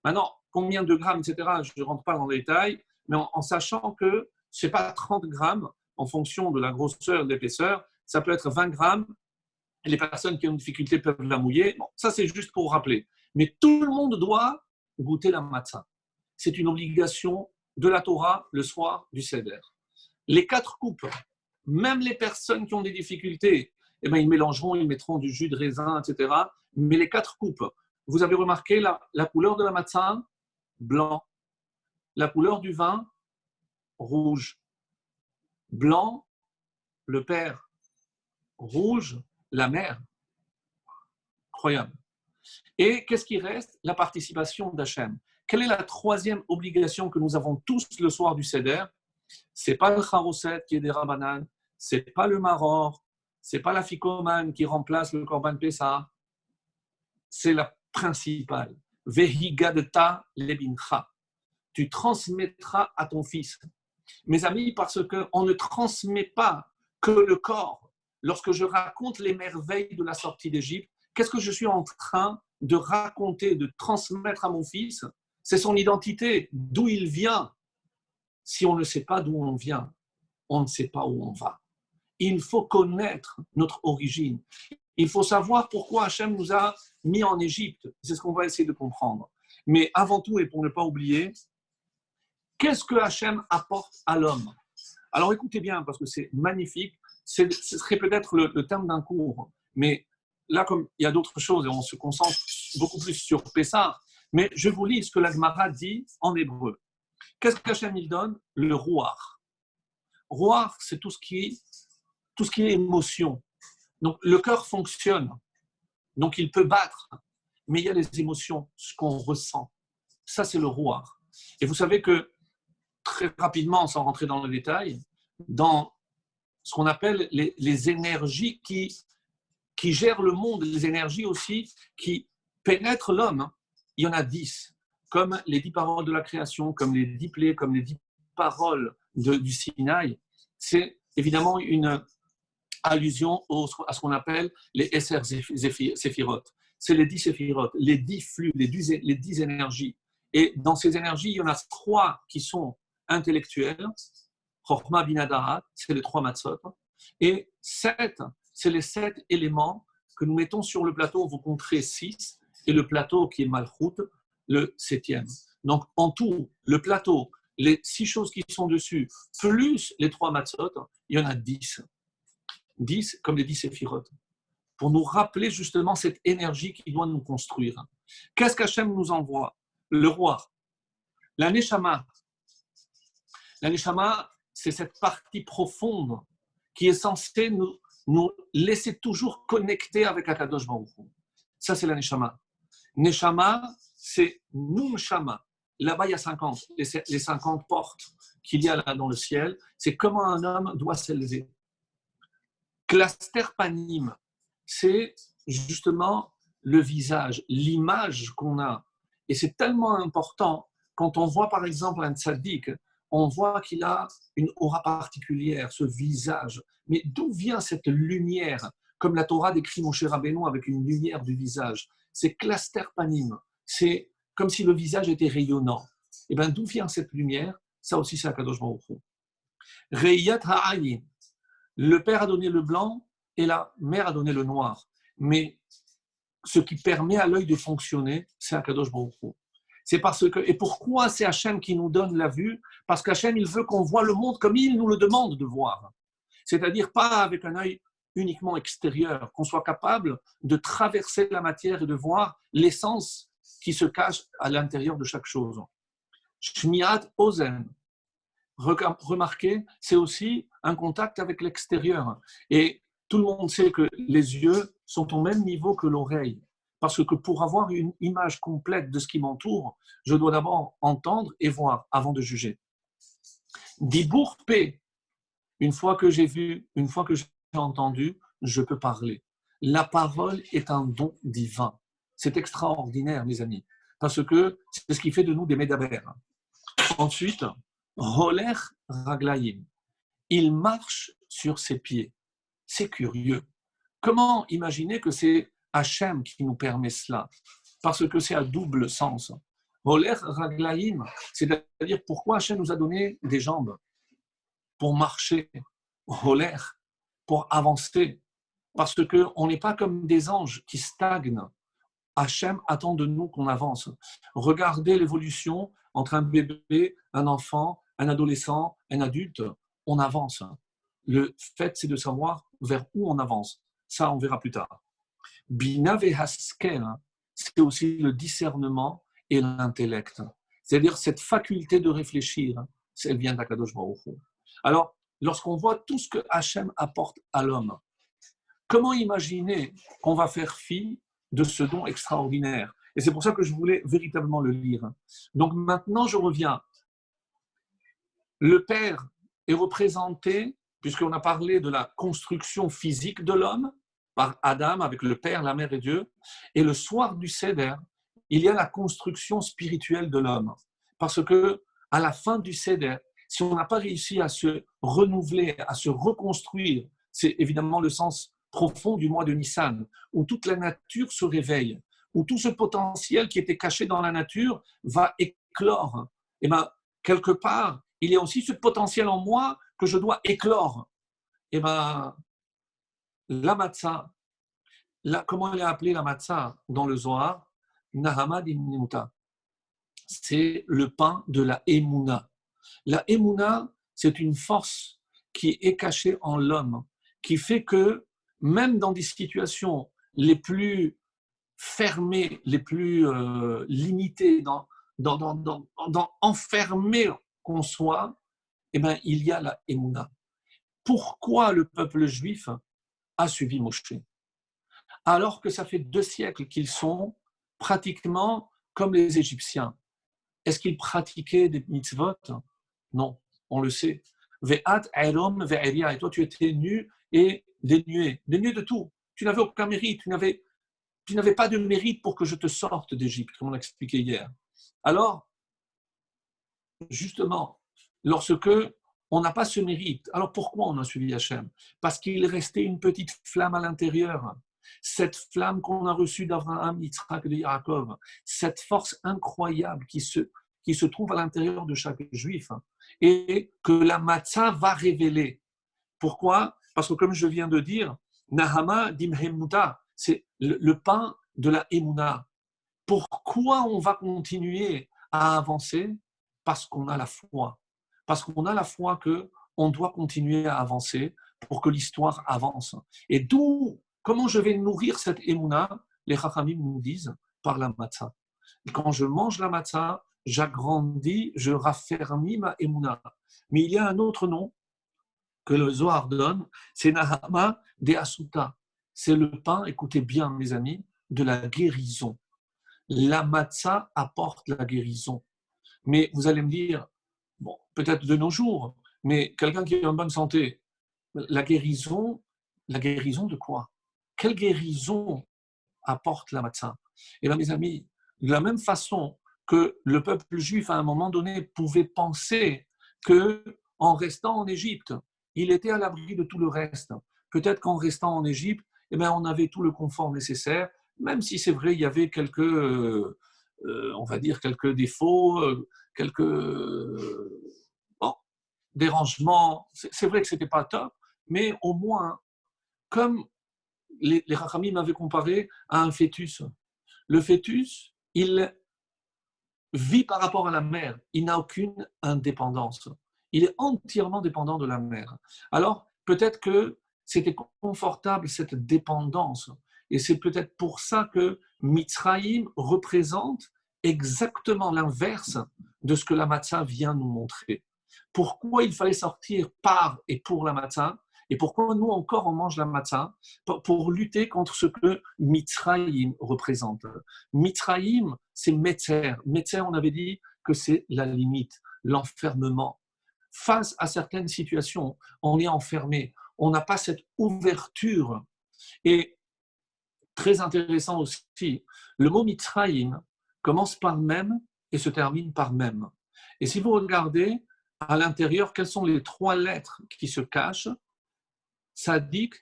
Maintenant, combien de grammes, etc., je ne rentre pas dans les détails, mais en sachant que ce n'est pas 30 grammes en fonction de la grosseur, de l'épaisseur, ça peut être 20 grammes. Et les personnes qui ont une difficulté peuvent la mouiller. Bon, ça, c'est juste pour rappeler. Mais tout le monde doit goûter la matzah. C'est une obligation de la Torah le soir du Seder. Les 4 coupes, même les personnes qui ont des difficultés, eh bien, ils mélangeront, ils mettront du jus de raisin, etc. Mais les 4 coupes, vous avez remarqué la couleur de la matzah? Blanc. La couleur du vin? Rouge. Blanc, le père. Rouge, la mère. Incroyable. Et qu'est-ce qui reste? La participation d'Hachem. Quelle est la 3e obligation que nous avons tous le soir du Seder? Ce n'est pas le charoset qui est des Rabbanan, ce n'est pas le maror, ce n'est pas la ficomane qui remplace le korban Pessah, c'est la principale. Vehigadta lebincha. Tu transmettras à ton fils. Mes amis, parce qu'on ne transmet pas que le corps. Lorsque je raconte les merveilles de la sortie d'Égypte, qu'est-ce que je suis en train de raconter, de transmettre à mon fils? C'est son identité, d'où il vient. Si on ne sait pas d'où on vient, on ne sait pas où on va. Il faut connaître notre origine. Il faut savoir pourquoi Hachem nous a mis en Égypte. C'est ce qu'on va essayer de comprendre. Mais avant tout, et pour ne pas oublier, qu'est-ce que Hachem apporte à l'homme? Alors écoutez bien, parce que c'est magnifique. Ce serait peut-être le terme d'un cours. Mais là, comme il y a d'autres choses et on se concentre beaucoup plus sur Pessah, mais je vous lis ce que la Gemara dit en hébreu. Qu'est-ce qu'Hachem il donne? Le ruach. Ruach, c'est tout ce qui est émotion. Donc le cœur fonctionne, donc il peut battre, mais il y a les émotions, ce qu'on ressent. Ça, c'est le ruach. Et vous savez que très rapidement, sans rentrer dans le détail, dans ce qu'on appelle les énergies qui gèrent le monde, les énergies aussi qui pénètrent l'homme, il y en a 10. Comme les 10 paroles de la création, comme les 10 plaies, comme les 10 paroles du Sinaï. C'est évidemment une allusion à ce qu'on appelle les Esser Séphirot. C'est les 10 Séphirot, les 10 flux, les 10 énergies. Et dans ces énergies, il y en a 3 qui sont intellectuelles. Chochma Binadarat, c'est les 3 matzot. Et 7, c'est les 7 éléments que nous mettons sur le plateau. Vous compterez 6. Et le plateau qui est Malchut, le 7e. Donc, en tout, le plateau, les 6 choses qui sont dessus, plus les 3 matzot, il y en a 10. 10 comme les 10 séphirotes. Pour nous rappeler justement cette énergie qui doit nous construire. Qu'est-ce qu'Hachem nous envoie? Le roi. La Neshama. La Neshama, c'est cette partie profonde qui est censée nous laisser toujours connectés avec Akadosh Baruch Hu. Ça, c'est la Neshama. Neshama, c'est Nunshama. Là-bas, il y a 50. Les 50 portes qu'il y a là dans le ciel, c'est comment un homme doit s'élever. Klaster Panim, c'est justement le visage, l'image qu'on a. Et c'est tellement important quand on voit par exemple un tzaddik, on voit qu'il a une aura particulière, ce visage. Mais d'où vient cette lumière? Comme la Torah décrit Moshe Rabbeinu avec une lumière du visage. C'est Klaster Panim. C'est comme si le visage était rayonnant. Et bien d'où vient cette lumière? Ça aussi c'est Akadosh Baruch Hu. Reiyat ha'ayin. Le père a donné le blanc et la mère a donné le noir. Mais ce qui permet à l'œil de fonctionner, c'est Akadosh Baruch Hu. C'est parce que, et pourquoi c'est Hachem qui nous donne la vue? Parce qu'Hachem, il veut qu'on voit le monde comme il nous le demande de voir. C'est-à-dire pas avec un œil uniquement extérieur, qu'on soit capable de traverser la matière et de voir l'essence qui se cache à l'intérieur de chaque chose. Shmiat Ozen. Remarquez, c'est aussi un contact avec l'extérieur. Et tout le monde sait que les yeux sont au même niveau que l'oreille. Parce que pour avoir une image complète de ce qui m'entoure, je dois d'abord entendre et voir avant de juger. Dibour P. Une fois que j'ai vu, une fois que j'ai entendu, je peux parler. La parole est un don divin. C'est extraordinaire, mes amis. Parce que c'est ce qui fait de nous des médaber. Ensuite, Roler Raglayim. Il marche sur ses pieds. C'est curieux. comment imaginer que c'est Hachem qui nous permet cela? Parce que c'est à double sens. Holer raglaïm, c'est-à-dire pourquoi Hachem nous a donné des jambes pour marcher, Holer, pour avancer. Parce qu'on n'est pas comme des anges qui stagnent. Hachem attend de nous qu'on avance. Regardez l'évolution entre un bébé, un enfant, un adolescent, un adulte. On avance. Le fait, c'est de savoir vers où on avance. Ça, on verra plus tard. Bina vehaskel, c'est aussi le discernement et l'intellect. C'est-à-dire cette faculté de réfléchir, elle vient d'Akadosh Baruch Hu. Alors, lorsqu'on voit tout ce que Hachem apporte à l'homme, comment imaginer qu'on va faire fi de ce don extraordinaire? Et c'est pour ça que je voulais véritablement le lire. Donc maintenant, je reviens. Le Père est représenté, puisqu'on a parlé de la construction physique de l'homme, par Adam, avec le Père, la Mère et Dieu. Et le soir du Seder, il y a la construction spirituelle de l'homme. Parce que à la fin du Seder, si on n'a pas réussi à se renouveler, à se reconstruire, c'est évidemment le sens profond du mois de Nissan, où toute la nature se réveille, où tout ce potentiel qui était caché dans la nature va éclore. Et bien, quelque part, il y a aussi ce potentiel en moi que je dois éclore. Et bien, la matzah, comment elle est appelée la matzah dans le Zohar? Nahama d'Imnimuta. C'est le pain de la Emouna. La Emouna, c'est une force qui est cachée en l'homme, qui fait que même dans des situations les plus fermées, les plus limitées, enfermées qu'on soit, eh ben, il y a la Emouna. Pourquoi le peuple juif a suivi Moshe? Alors que ça fait 2 siècles qu'ils sont pratiquement comme les Égyptiens. Est-ce qu'ils pratiquaient des mitzvot? Non, on le sait. Ve'at erom ve'eria. Et toi, tu étais nu et dénué de tout. Tu n'avais aucun mérite, tu n'avais pas de mérite pour que je te sorte d'Égypte, comme on l'a expliqué hier. Alors, justement, lorsque on n'a pas ce mérite, alors pourquoi on a suivi Hachem? Parce qu'il restait une petite flamme à l'intérieur. Cette flamme qu'on a reçue d'Abraham, Yitzhak et de Yaakov, cette force incroyable qui se trouve à l'intérieur de chaque juif et que la matzah va révéler. Pourquoi? Parce que comme je viens de dire, Nahama dimhemuta, c'est le pain de la Emouna. Pourquoi on va continuer à avancer? Parce qu'on a la foi. Parce qu'on a la foi qu'on doit continuer à avancer pour que l'histoire avance. Et d'où, comment je vais nourrir cette Emouna? Les Chachamim nous disent par la matzah. Quand je mange la matzah, j'agrandis, je raffermis ma Emouna. Mais il y a un autre nom que le Zohar donne, c'est Nahama de Asuta. C'est le pain, écoutez bien mes amis, de la guérison. La matzah apporte la guérison. Mais vous allez me dire, bon, peut-être de nos jours, mais quelqu'un qui est en bonne santé, la guérison de quoi? Quelle guérison apporte la matzah? Et bien, mes amis, de la même façon que le peuple juif, à un moment donné, pouvait penser qu'en restant en Égypte, il était à l'abri de tout le reste. Peut-être qu'en restant en Égypte, eh bien, on avait tout le confort nécessaire, même si c'est vrai, il y avait quelques, on va dire, quelques défauts, quelques bon, dérangements. C'est vrai que ce n'était pas top, mais au moins, comme les Rachamim m'avaient comparé à un fœtus. Le fœtus, il vit par rapport à la mère. Il n'a aucune indépendance. Il est entièrement dépendant de la mère. Alors, peut-être que c'était confortable cette dépendance. Et c'est peut-être pour ça que Mitzrayim représente exactement l'inverse de ce que la matzah vient nous montrer. Pourquoi il fallait sortir par et pour la matzah? Et pourquoi nous encore on mange la matzah? Pour lutter contre ce que Mitzrayim représente. Mitzrayim, c'est Metzer. Metzer, on avait dit que c'est la limite, l'enfermement. Face à certaines situations, on est enfermé, on n'a pas cette ouverture. Et très intéressant aussi, le mot Mitzrayim commence par même et se termine par même. Et si vous regardez à l'intérieur, quelles sont les 3 lettres qui se cachent? Sadik,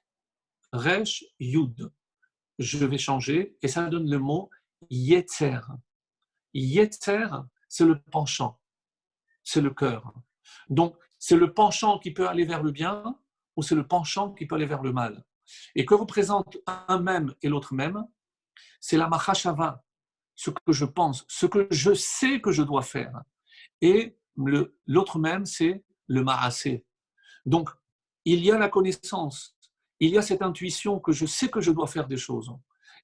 Resh Yud. Je vais changer et ça donne le mot Yetzer. Yetzer, c'est le penchant, c'est le cœur. Donc, c'est le penchant qui peut aller vers le bien ou c'est le penchant qui peut aller vers le mal. Et que représente un même et l'autre même, c'est la Machashava, ce que je pense, ce que je sais que je dois faire. Et l'autre même, c'est le Maasé. Donc, il y a la connaissance, il y a cette intuition que je sais que je dois faire des choses.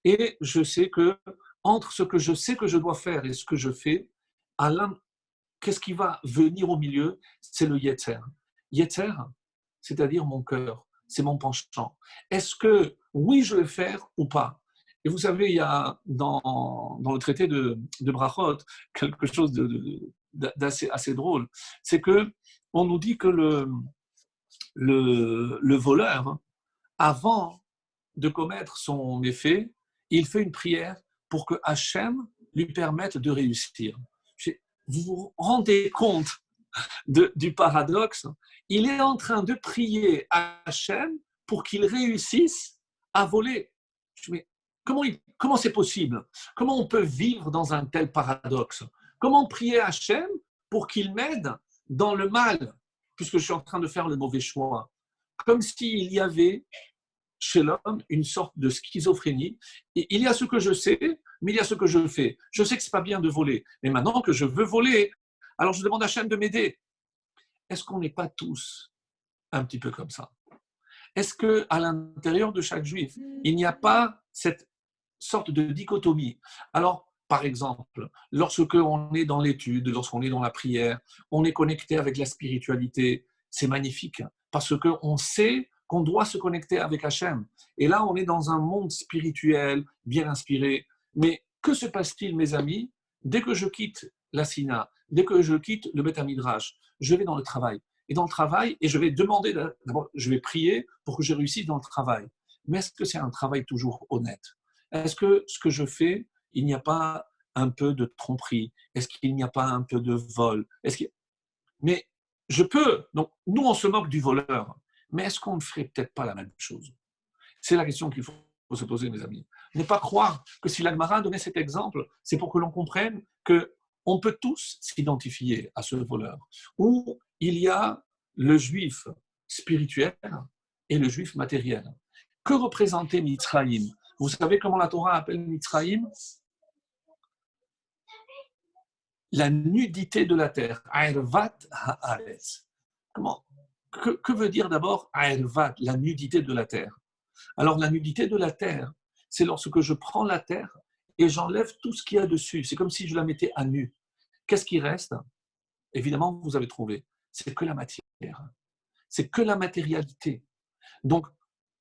Et je sais que entre ce que je sais que je dois faire et ce que je fais, qu'est-ce qui va venir au milieu? C'est le Yetzer. Yetzer, c'est-à-dire mon cœur, c'est mon penchant. Est-ce que oui, je vais le faire ou pas? Et vous savez, il y a dans le traité de Brachot quelque chose d'assez assez drôle. C'est que on nous dit que le voleur, avant de commettre son méfait, il fait une prière pour que Hachem lui permette de réussir. Vous vous rendez compte du paradoxe? Il est en train de prier à Hachem pour qu'il réussisse à voler. Mais comment c'est possible? Comment on peut vivre dans un tel paradoxe? Comment prier à Hachem pour qu'il m'aide dans le mal, puisque je suis en train de faire le mauvais choix? Comme s'il y avait chez l'homme une sorte de schizophrénie. Et il y a ce que je sais, mais il y a ce que je fais. Je sais que ce n'est pas bien de voler, mais maintenant que je veux voler, alors je demande à Hachem de m'aider. Est-ce qu'on n'est pas tous un petit peu comme ça? Est-ce qu'à l'intérieur de chaque juif, il n'y a pas cette sorte de dichotomie? Alors, par exemple, lorsque on est dans l'étude, lorsqu'on est dans la prière, on est connecté avec la spiritualité, c'est magnifique, parce qu'on sait qu'on doit se connecter avec Hachem. Et là, on est dans un monde spirituel, bien inspiré. Mais que se passe-t-il, mes amis, dès que je quitte la Sina, dès que je quitte le Beth Midrash, je vais dans le travail. Et dans le travail, et je vais demander, d'abord, je vais prier pour que je réussisse dans le travail. Mais est-ce que c'est un travail toujours honnête? Est-ce que ce que je fais, il n'y a pas un peu de tromperie? Est-ce qu'il n'y a pas un peu de vol? Mais je peux. Donc, nous, on se moque du voleur. Mais est-ce qu'on ne ferait peut-être pas la même chose? C'est la question qu'il faut se poser, mes amis. Ne pas croire que si l'Agmara a donné cet exemple, c'est pour que l'on comprenne qu'on peut tous s'identifier à ce voleur. Où il y a le juif spirituel et le juif matériel. Que représentait Mitzrayim? Vous savez comment la Torah appelle Mitzrayim? La nudité de la terre. Aervat haaretz. Que veut dire d'abord Aervat, la nudité de la terre? Alors la nudité de la terre, c'est lorsque je prends la terre et j'enlève tout ce qu'il y a dessus. C'est comme si je la mettais à nu. Qu'est-ce qui reste? Évidemment, vous avez trouvé. C'est que la matière. C'est que la matérialité. Donc,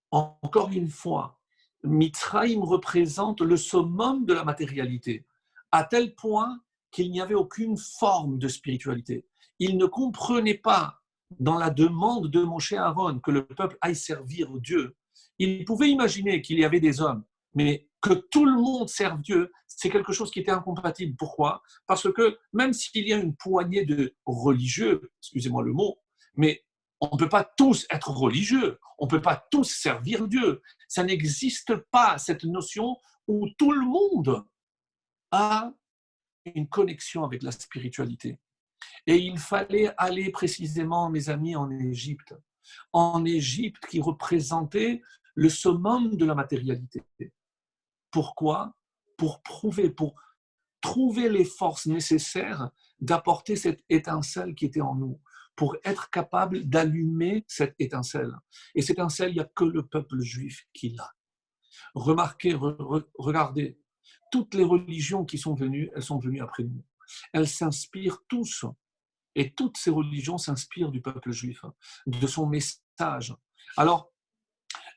encore une fois, Mitzrayim représente le summum de la matérialité, à tel point qu'il n'y avait aucune forme de spiritualité. Il ne comprenait pas, dans la demande de Moshe Aaron, que le peuple aille servir Dieu. Il pouvait imaginer qu'il y avait des hommes, mais que tout le monde serve Dieu, c'est quelque chose qui était incompatible. Pourquoi? Parce que même s'il y a une poignée de religieux, excusez-moi le mot, mais on ne peut pas tous être religieux, on ne peut pas tous servir Dieu. Ça n'existe pas, cette notion où tout le monde a une connexion avec la spiritualité. Et il fallait aller précisément, mes amis, en Égypte. En Égypte qui représentait le summum de la matérialité. Pourquoi? Pour trouver les forces nécessaires d'apporter cette étincelle qui était en nous, pour être capable d'allumer cette étincelle. Et cette étincelle, il n'y a que le peuple juif qui l'a. Remarquez, regardez, toutes les religions qui sont venues, elles sont venues après nous. Elles s'inspirent tous, et toutes ces religions s'inspirent du peuple juif, de son message. Alors,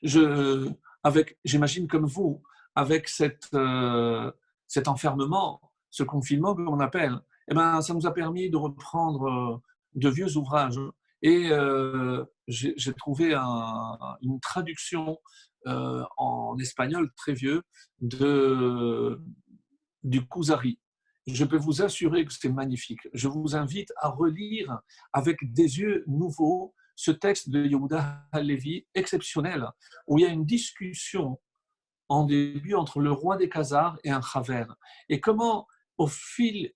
j'imagine comme vous, avec cet enfermement, ce confinement que l'on appelle, eh ben, ça nous a permis de reprendre de vieux ouvrages. Et j'ai trouvé une traduction en espagnol très vieux du Kuzari. Je peux vous assurer que c'est magnifique. Je vous invite à relire avec des yeux nouveaux ce texte de Yehuda Halevi exceptionnel, où il y a une discussion en début entre le roi des Khazars et un Chaver. Et comment, au fil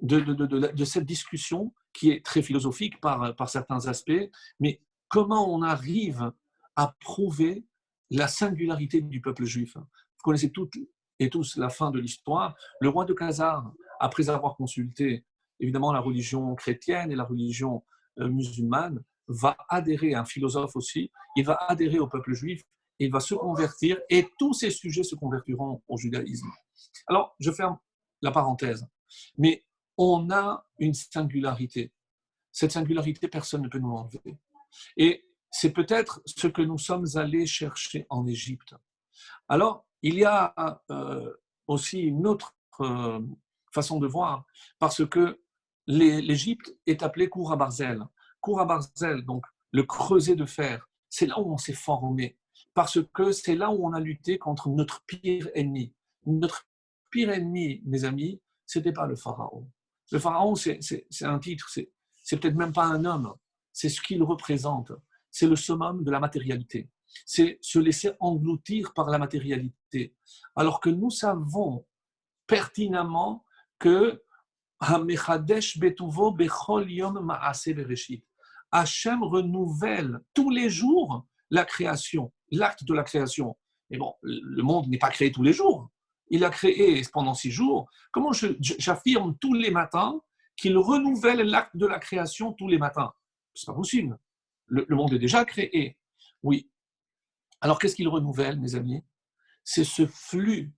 de cette discussion, qui est très philosophique par certains aspects, mais comment on arrive à prouver la singularité du peuple juif. Vous connaissez toutes et tous la fin de l'histoire. Le roi de Khazar, après avoir consulté évidemment la religion chrétienne et la religion musulmane, va adhérer, un philosophe aussi, il va adhérer au peuple juif, il va se convertir et tous ces sujets se convertiront au judaïsme. Alors, je ferme la parenthèse, mais on a une singularité. Cette singularité, personne ne peut nous l'enlever. Et c'est peut-être ce que nous sommes allés chercher en Égypte. Alors, il y a aussi une autre façon de voir, parce que l'Égypte est appelée Koura Barzel. Koura Barzel, donc le creuset de fer, c'est là où on s'est formé, parce que c'est là où on a lutté contre notre pire ennemi. Notre pire ennemi, mes amis, ce n'était pas le pharaon. Le pharaon, c'est un titre, c'est peut-être même pas un homme, c'est ce qu'il représente. C'est le summum de la matérialité. C'est se laisser engloutir par la matérialité. Alors que nous savons pertinemment que Hachem renouvelle tous les jours la création, l'acte de la création. Mais bon, le monde n'est pas créé tous les jours. Il a créé pendant 6 jours. Comment j'affirme tous les matins qu'il renouvelle l'acte de la création tous les matins? C'est pas possible. Le monde est déjà créé. Oui. Alors, qu'est-ce qu'il renouvelle, mes amis? C'est ce flux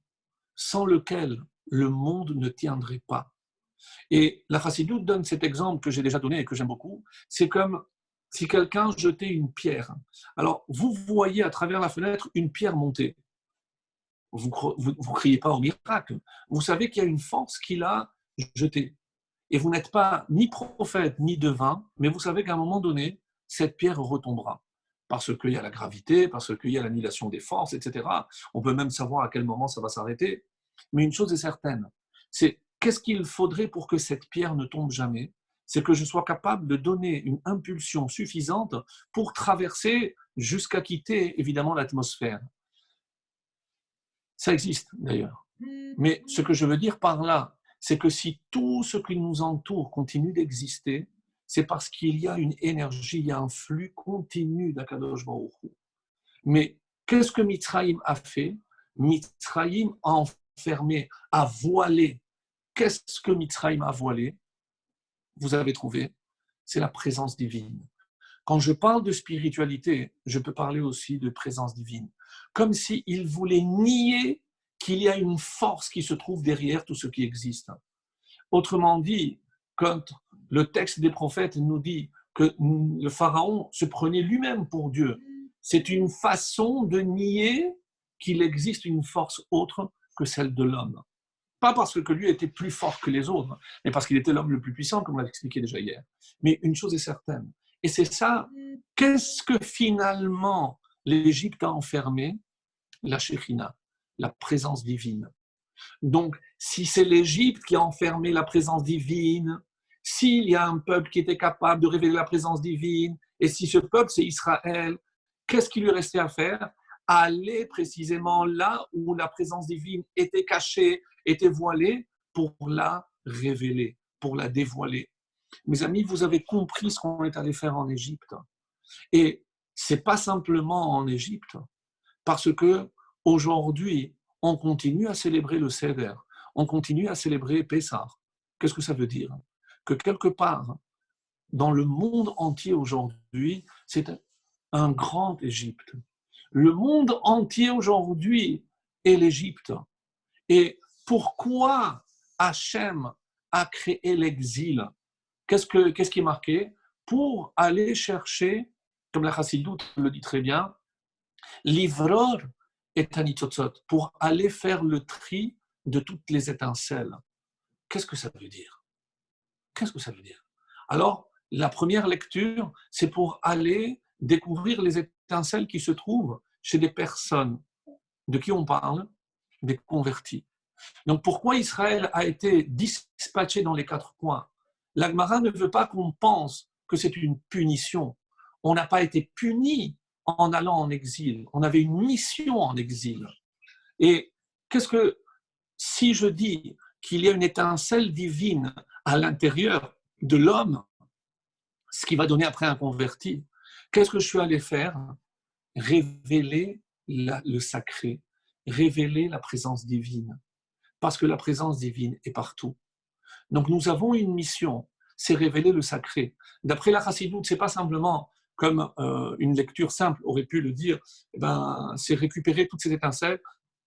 sans lequel le monde ne tiendrait pas. Et la Chassidoute donne cet exemple que j'ai déjà donné et que j'aime beaucoup. C'est comme si quelqu'un jetait une pierre. Alors, vous voyez à travers la fenêtre une pierre monter. Vous ne criez pas au miracle. Vous savez qu'il y a une force qui l'a jetée. Et vous n'êtes pas ni prophète ni devin, mais vous savez qu'à un moment donné, cette pierre retombera. Parce qu'il y a la gravité, parce qu'il y a l'annihilation des forces, etc. On peut même savoir à quel moment ça va s'arrêter. Mais une chose est certaine, c'est qu'est-ce qu'il faudrait pour que cette pierre ne tombe jamais? C'est que je sois capable de donner une impulsion suffisante pour traverser jusqu'à quitter, évidemment, l'atmosphère. Ça existe, d'ailleurs. Mais ce que je veux dire par là, c'est que si tout ce qui nous entoure continue d'exister, c'est parce qu'il y a une énergie, il y a un flux continu d'Akadosh Baruch Hu. Mais qu'est-ce que Mitzrayim a fait? Mitzrayim a enfermé, a voilé. Qu'est-ce que Mitzrayim a voilé? Vous avez trouvé? C'est la présence divine. Quand je parle de spiritualité, je peux parler aussi de présence divine. Comme s'il voulait nier qu'il y a une force qui se trouve derrière tout ce qui existe. Autrement dit, quand le texte des prophètes nous dit que le pharaon se prenait lui-même pour Dieu, c'est une façon de nier qu'il existe une force autre que celle de l'homme. Pas parce que lui était plus fort que les autres, mais parce qu'il était l'homme le plus puissant, comme on l'a expliqué déjà hier. Mais une chose est certaine, et c'est ça, qu'est-ce que finalement l'Égypte a enfermé? La Shekhina, la présence divine. Donc, si c'est l'Égypte qui a enfermé la présence divine, s'il y a un peuple qui était capable de révéler la présence divine, et si ce peuple c'est Israël, qu'est-ce qui lui restait à faire? Aller précisément là où la présence divine était cachée, était voilée, pour la révéler, pour la dévoiler. Mes amis, vous avez compris ce qu'on est allé faire en Égypte. Et ce n'est pas simplement en Égypte, parce que aujourd'hui, on continue à célébrer le Seder, on continue à célébrer Pessah. Qu'est-ce que ça veut dire? Que quelque part, dans le monde entier aujourd'hui, c'est un grand Égypte. Le monde entier aujourd'hui est l'Égypte. Et pourquoi Hachem a créé l'exil? Qu'est-ce qui est marqué? Pour aller chercher, comme la Chassidoute le dit très bien, l'ivror et tanitzotzot, pour aller faire le tri de toutes les étincelles. Qu'est-ce que ça veut dire? Qu'est-ce que ça veut dire? Alors, la première lecture, c'est pour aller découvrir les étincelles qui se trouvent chez des personnes. De qui on parle? Des convertis. Donc, pourquoi Israël a été dispatché dans les 4 coins? La Gemara ne veut pas qu'on pense que c'est une punition. on n'a pas été puni en allant en exil. On avait une mission en exil. Et si je dis qu'il y a une étincelle divine à l'intérieur de l'homme, ce qui va donner après un converti, qu'est-ce que je suis allé faire? Révéler le sacré, révéler la présence divine, parce que la présence divine est partout. Donc nous avons une mission, c'est révéler le sacré. D'après la Chassidoute, ce n'est pas simplement comme une lecture simple aurait pu le dire, c'est récupérer toutes ces étincelles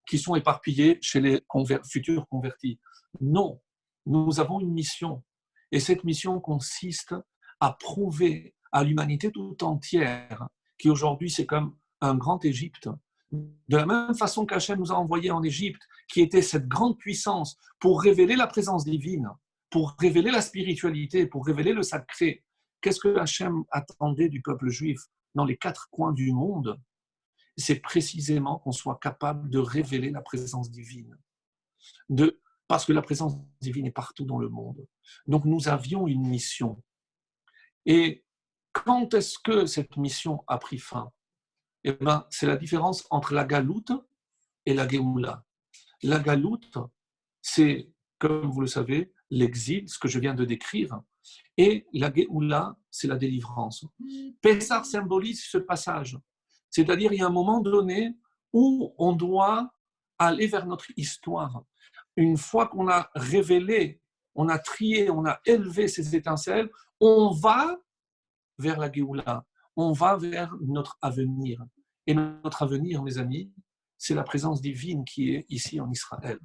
qui sont éparpillées chez les futurs convertis. Non, nous avons une mission. Et cette mission consiste à prouver à l'humanité tout entière qui aujourd'hui c'est comme un grand Égypte. De la même façon qu'Hachem nous a envoyés en Égypte, qui était cette grande puissance pour révéler la présence divine, pour révéler la spiritualité, pour révéler le sacré. Qu'est-ce que Hachem attendait du peuple juif dans les 4 coins du monde? C'est précisément qu'on soit capable de révéler la présence divine. Parce que la présence divine est partout dans le monde. Donc nous avions une mission. Et quand est-ce que cette mission a pris fin? C'est la différence entre la galoute et la Géoula. La galoute, c'est, comme vous le savez, l'exil, ce que je viens de décrire, et la Géoula, c'est la délivrance. Pessah symbolise ce passage, c'est-à-dire il y a un moment donné où on doit aller vers notre histoire. Une fois qu'on a révélé, on a trié, on a élevé ces étincelles, on va vers la Géoula, on va vers notre avenir. Et notre avenir, mes amis, c'est la présence divine qui est ici en Israël.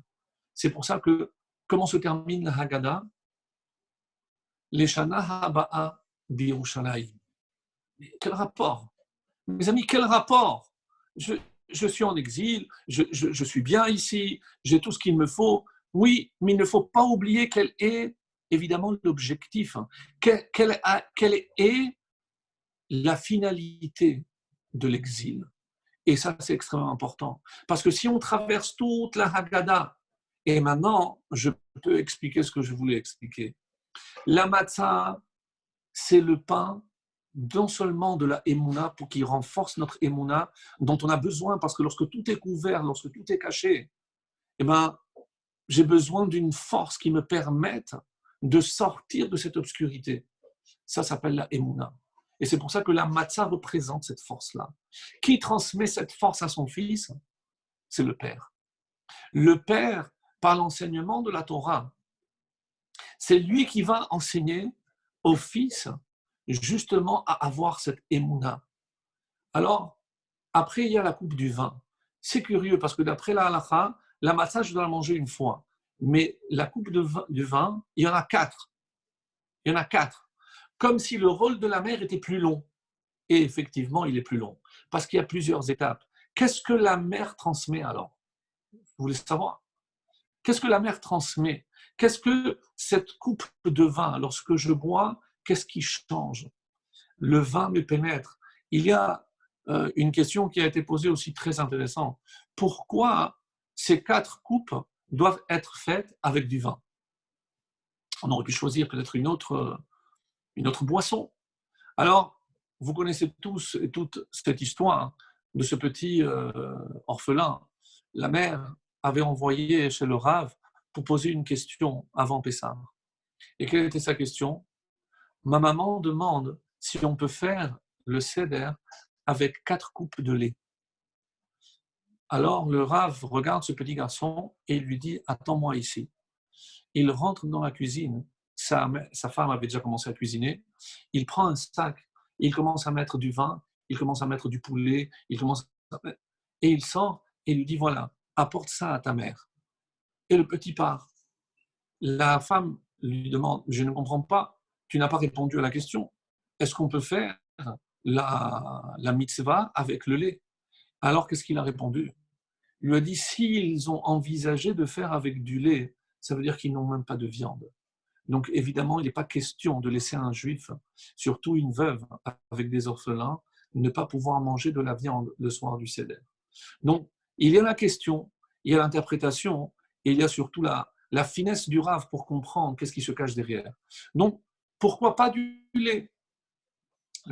C'est pour ça que, comment se termine la Haggadah? Leshana haba'a b'Yerushalayim. Quel rapport? Mes amis, quel rapport? Je suis en exil, je suis bien ici, j'ai tout ce qu'il me faut. Oui, mais il ne faut pas oublier quel est évidemment l'objectif. Quelle est la finalité de l'exil? Et ça, c'est extrêmement important. Parce que si on traverse toute la Haggadah, et maintenant, je peux expliquer ce que je voulais expliquer. La matzah, c'est le pain non seulement de la émouna, pour qu'il renforce notre émouna, dont on a besoin, parce que lorsque tout est couvert, lorsque tout est caché, j'ai besoin d'une force qui me permette de sortir de cette obscurité. Ça s'appelle la émouna. Et c'est pour ça que la matzah représente cette force-là. Qui transmet cette force à son fils? C'est le Père. Le Père, par l'enseignement de la Torah, c'est lui qui va enseigner au fils justement à avoir cette émouna. Alors, après, il y a la coupe du vin. C'est curieux parce que d'après la halakha, la matzah, je dois la manger une fois. Mais la coupe du vin, il y en a 4. Il y en a 4. Comme si le rôle de la mère était plus long. Et effectivement, il est plus long, parce qu'il y a plusieurs étapes. Qu'est-ce que la mère transmet alors? Vous voulez savoir? Qu'est-ce que la mère transmet? Qu'est-ce que cette coupe de vin, lorsque je bois, qu'est-ce qui change? Le vin me pénètre. Il y a une question qui a été posée aussi très intéressante. Pourquoi ces 4 coupes doivent être faites avec du vin? On aurait pu choisir peut-être une autre boisson. Alors, vous connaissez tous et toutes cette histoire de ce petit orphelin. La mère avait envoyé chez le Rav pour poser une question avant Pessah. Et quelle était sa question? Ma maman demande si on peut faire le seder avec 4 coupes de lait. Alors le Rav regarde ce petit garçon et il lui dit « Attends-moi ici ». Il rentre dans la cuisine. Sa femme avait déjà commencé à cuisiner. Il prend un sac, il commence à mettre du vin, il commence à mettre du poulet, et il sort et lui dit « Voilà, apporte ça à ta mère ». Et le petit part. La femme lui demande « Je ne comprends pas, tu n'as pas répondu à la question. Est-ce qu'on peut faire la mitzvah avec le lait ?» Alors qu'est-ce qu'il a répondu? Il lui a dit « S'ils ont envisagé de faire avec du lait, ça veut dire qu'ils n'ont même pas de viande. » Donc évidemment, il n'est pas question de laisser un juif, surtout une veuve avec des orphelins, ne pas pouvoir manger de la viande le soir du seder. Donc il y a la question, il y a l'interprétation, et il y a surtout la finesse du Rav pour comprendre qu'est-ce qui se cache derrière. Donc pourquoi pas du lait?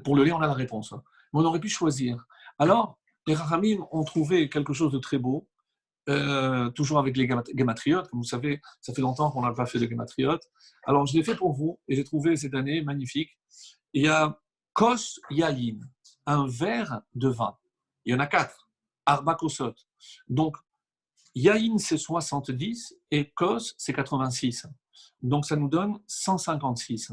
Pour le lait, on a la réponse. Mais on aurait pu choisir. Alors, les Rachamim ont trouvé quelque chose de très beau, toujours avec les gématriotes. Comme vous savez, ça fait longtemps qu'on n'a pas fait de gématriotes. Alors, je l'ai fait pour vous et j'ai trouvé cette année magnifique. Il y a Kos Yayin, un verre de vin. Il y en a 4, Arba Kosot. Donc, Yayin, c'est 70 et Kos, c'est 86. Donc, ça nous donne 156.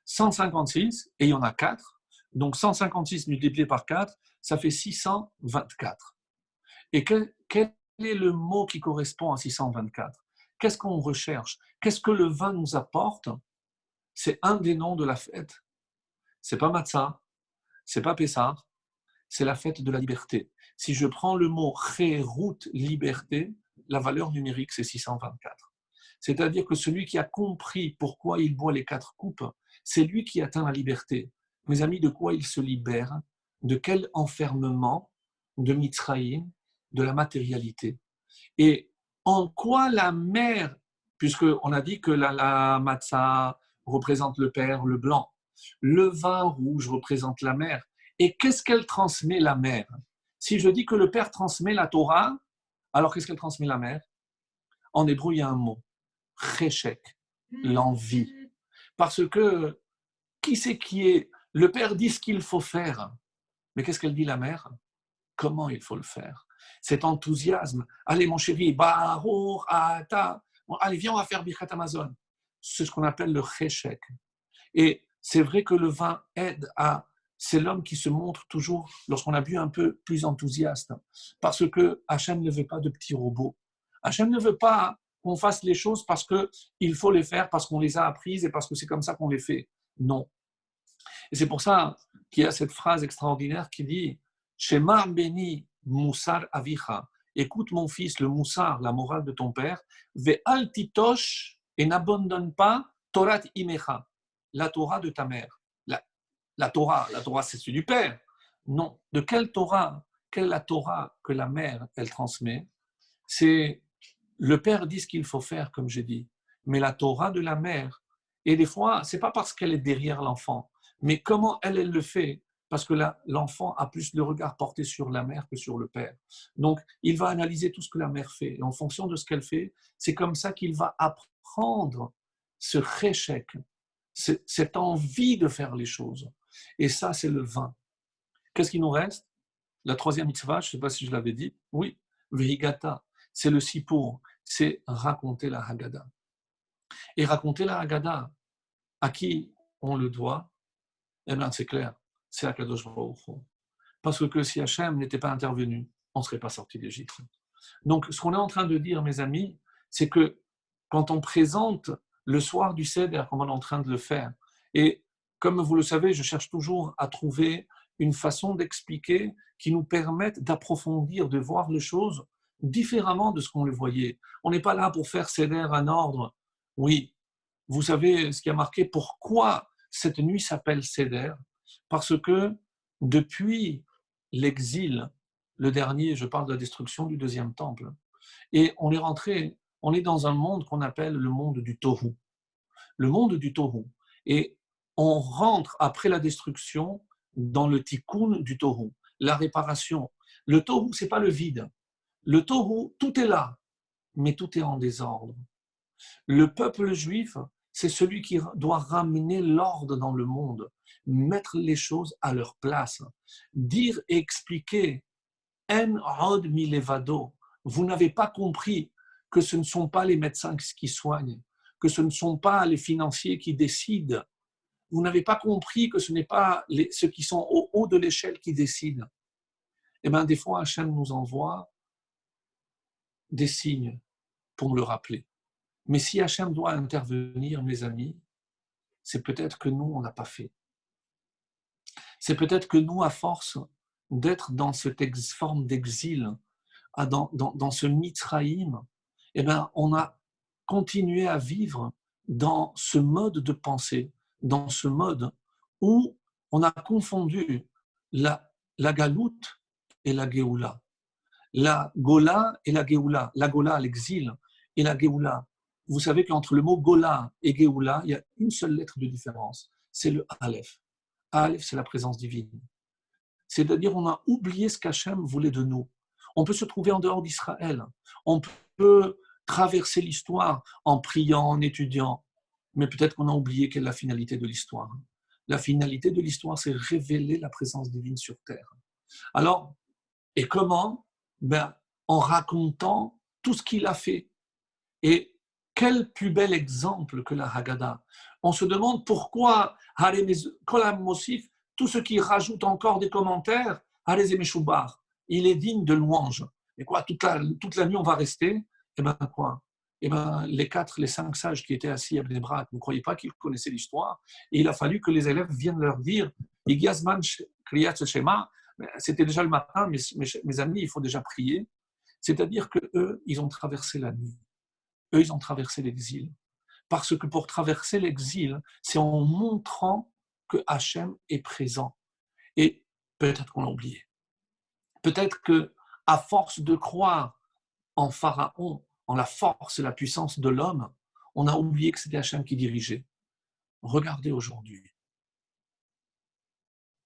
156, et il y en a 4. Donc, 156 multiplié par 4, ça fait 624. Et quel est le mot qui correspond à 624? Qu'est-ce qu'on recherche? Qu'est-ce que le vin nous apporte? C'est un des noms de la fête. C'est pas Matzah, c'est pas Pessah, c'est la fête de la liberté. Si je prends le mot Cherut, liberté, la valeur numérique, c'est 624. C'est-à-dire que celui qui a compris pourquoi il boit les 4 coupes, c'est lui qui atteint la liberté. Mes amis, de quoi il se libère? De quel enfermement? De Mitzrayim, de la matérialité. Et en quoi la mer, puisqu'on a dit que la matzah représente le père, le blanc, le vin rouge représente la mer. Et qu'est-ce qu'elle transmet, la mer? Si je dis que le père transmet la Torah, alors qu'est-ce qu'elle transmet, la mer? En hébreu, il y a un mot, cheshek, l'envie. Parce que qui c'est qui est? Le père dit ce qu'il faut faire. Mais qu'est-ce qu'elle dit, la mère? Comment il faut le faire? Cet enthousiasme. Allez, mon chéri, Baruch Ata. Bon, allez, viens, on va faire Birkat Amazon. C'est ce qu'on appelle le cheshek. Et c'est vrai que le vin aide à... C'est l'homme qui se montre toujours, lorsqu'on a bu un peu, plus enthousiaste. Parce que Hachem ne veut pas de petits robots. Hachem ne veut pas qu'on fasse les choses parce qu'il faut les faire, parce qu'on les a apprises et parce que c'est comme ça qu'on les fait. Non. Et c'est pour ça qu'il y a cette phrase extraordinaire qui dit Shemar beni Moussar avicha. Écoute mon fils, le Moussar, la morale de ton père, ve al titosh, et n'abandonne pas Torat imecha, la Torah de ta mère. La Torah c'est celui du père. Non, de quelle Torah? Quelle est la Torah que la mère, elle transmet? C'est le père dit ce qu'il faut faire, comme j'ai dit, mais la Torah de la mère, et des fois, c'est pas parce qu'elle est derrière l'enfant, mais comment elle le fait, parce que l'enfant a plus le regard porté sur la mère que sur le père. Donc, il va analyser tout ce que la mère fait, et en fonction de ce qu'elle fait, c'est comme ça qu'il va apprendre ce réchec, cette envie de faire les choses. Et ça, c'est le vin. Qu'est-ce qui nous reste? La troisième mitzvah, je ne sais pas si je l'avais dit, oui, Vehigata, c'est le sipour, c'est raconter la Haggadah. Et raconter la Haggadah, à qui on le doit? Eh bien, c'est clair, c'est à Kadosh Baruch Hu. Parce que si Hachem n'était pas intervenu, on ne serait pas sorti d'Égypte. Donc, ce qu'on est en train de dire, mes amis, c'est que quand on présente le soir du Seder, comme on est en train de le faire, et comme vous le savez, je cherche toujours à trouver une façon d'expliquer qui nous permette d'approfondir, de voir les choses différemment de ce qu'on le voyait. On n'est pas là pour faire Seder en ordre. Oui, vous savez ce qui a marqué pourquoi cette nuit s'appelle Seder? Parce que depuis l'exil, le dernier, je parle de la destruction du deuxième temple, et on est rentré, on est dans un monde qu'on appelle le monde du Tohu. Le monde du Tohu. Et on rentre après la destruction dans le tikkun du Tohu, la réparation. Le Tohu, ce n'est pas le vide. Le Tohu, tout est là, mais tout est en désordre. Le peuple juif, c'est celui qui doit ramener l'ordre dans le monde, mettre les choses à leur place, dire et expliquer En od milevado, vous n'avez pas compris que ce ne sont pas les médecins qui soignent, que ce ne sont pas les financiers qui décident. Vous n'avez pas compris que ce n'est pas ceux qui sont au haut de l'échelle qui décident. Eh bien, des fois, Hachem nous envoie des signes pour nous le rappeler. Mais si Hachem doit intervenir, mes amis, c'est peut-être que nous, on n'a pas fait. C'est peut-être que nous, à force d'être dans cette forme d'exil, dans ce Mitzraïm, eh bien, on a continué à vivre dans ce mode de pensée, dans ce mode où on a confondu la galoute et la Géoula. La Gola et la Géoula. La Gola, l'exil, et la Géoula. Vous savez qu'entre le mot Gola et Géoula, il y a une seule lettre de différence, c'est le Aleph. Aleph, c'est la présence divine. C'est-à-dire, on a oublié ce qu'Hachem voulait de nous. On peut se trouver en dehors d'Israël. On peut traverser l'histoire en priant, en étudiant. Mais peut-être qu'on a oublié quelle est la finalité de l'histoire. La finalité de l'histoire, c'est révéler la présence divine sur terre. Alors, et comment? En racontant tout ce qu'il a fait. Et quel plus bel exemple que la Haggadah. On se demande pourquoi Kolam Mosif, tout ce qui rajoute encore des commentaires, il est digne de louange. Et quoi, toute la nuit on va rester? Et bien quoi? Et ben les 5 sages qui étaient assis à Bnei Brak, ne croyaient pas qu'ils connaissaient l'histoire. Et il a fallu que les élèves viennent leur dire, c'était déjà le matin, mes amis, il faut déjà prier. C'est-à-dire qu'eux, ils ont traversé la nuit. Eux, ils ont traversé l'exil. Parce que pour traverser l'exil, c'est en montrant que Hachem est présent. Et peut-être qu'on l'a oublié. Peut-être qu'à force de croire en Pharaon, en la force et la puissance de l'homme, on a oublié que c'était Hachem qui dirigeait. Regardez aujourd'hui.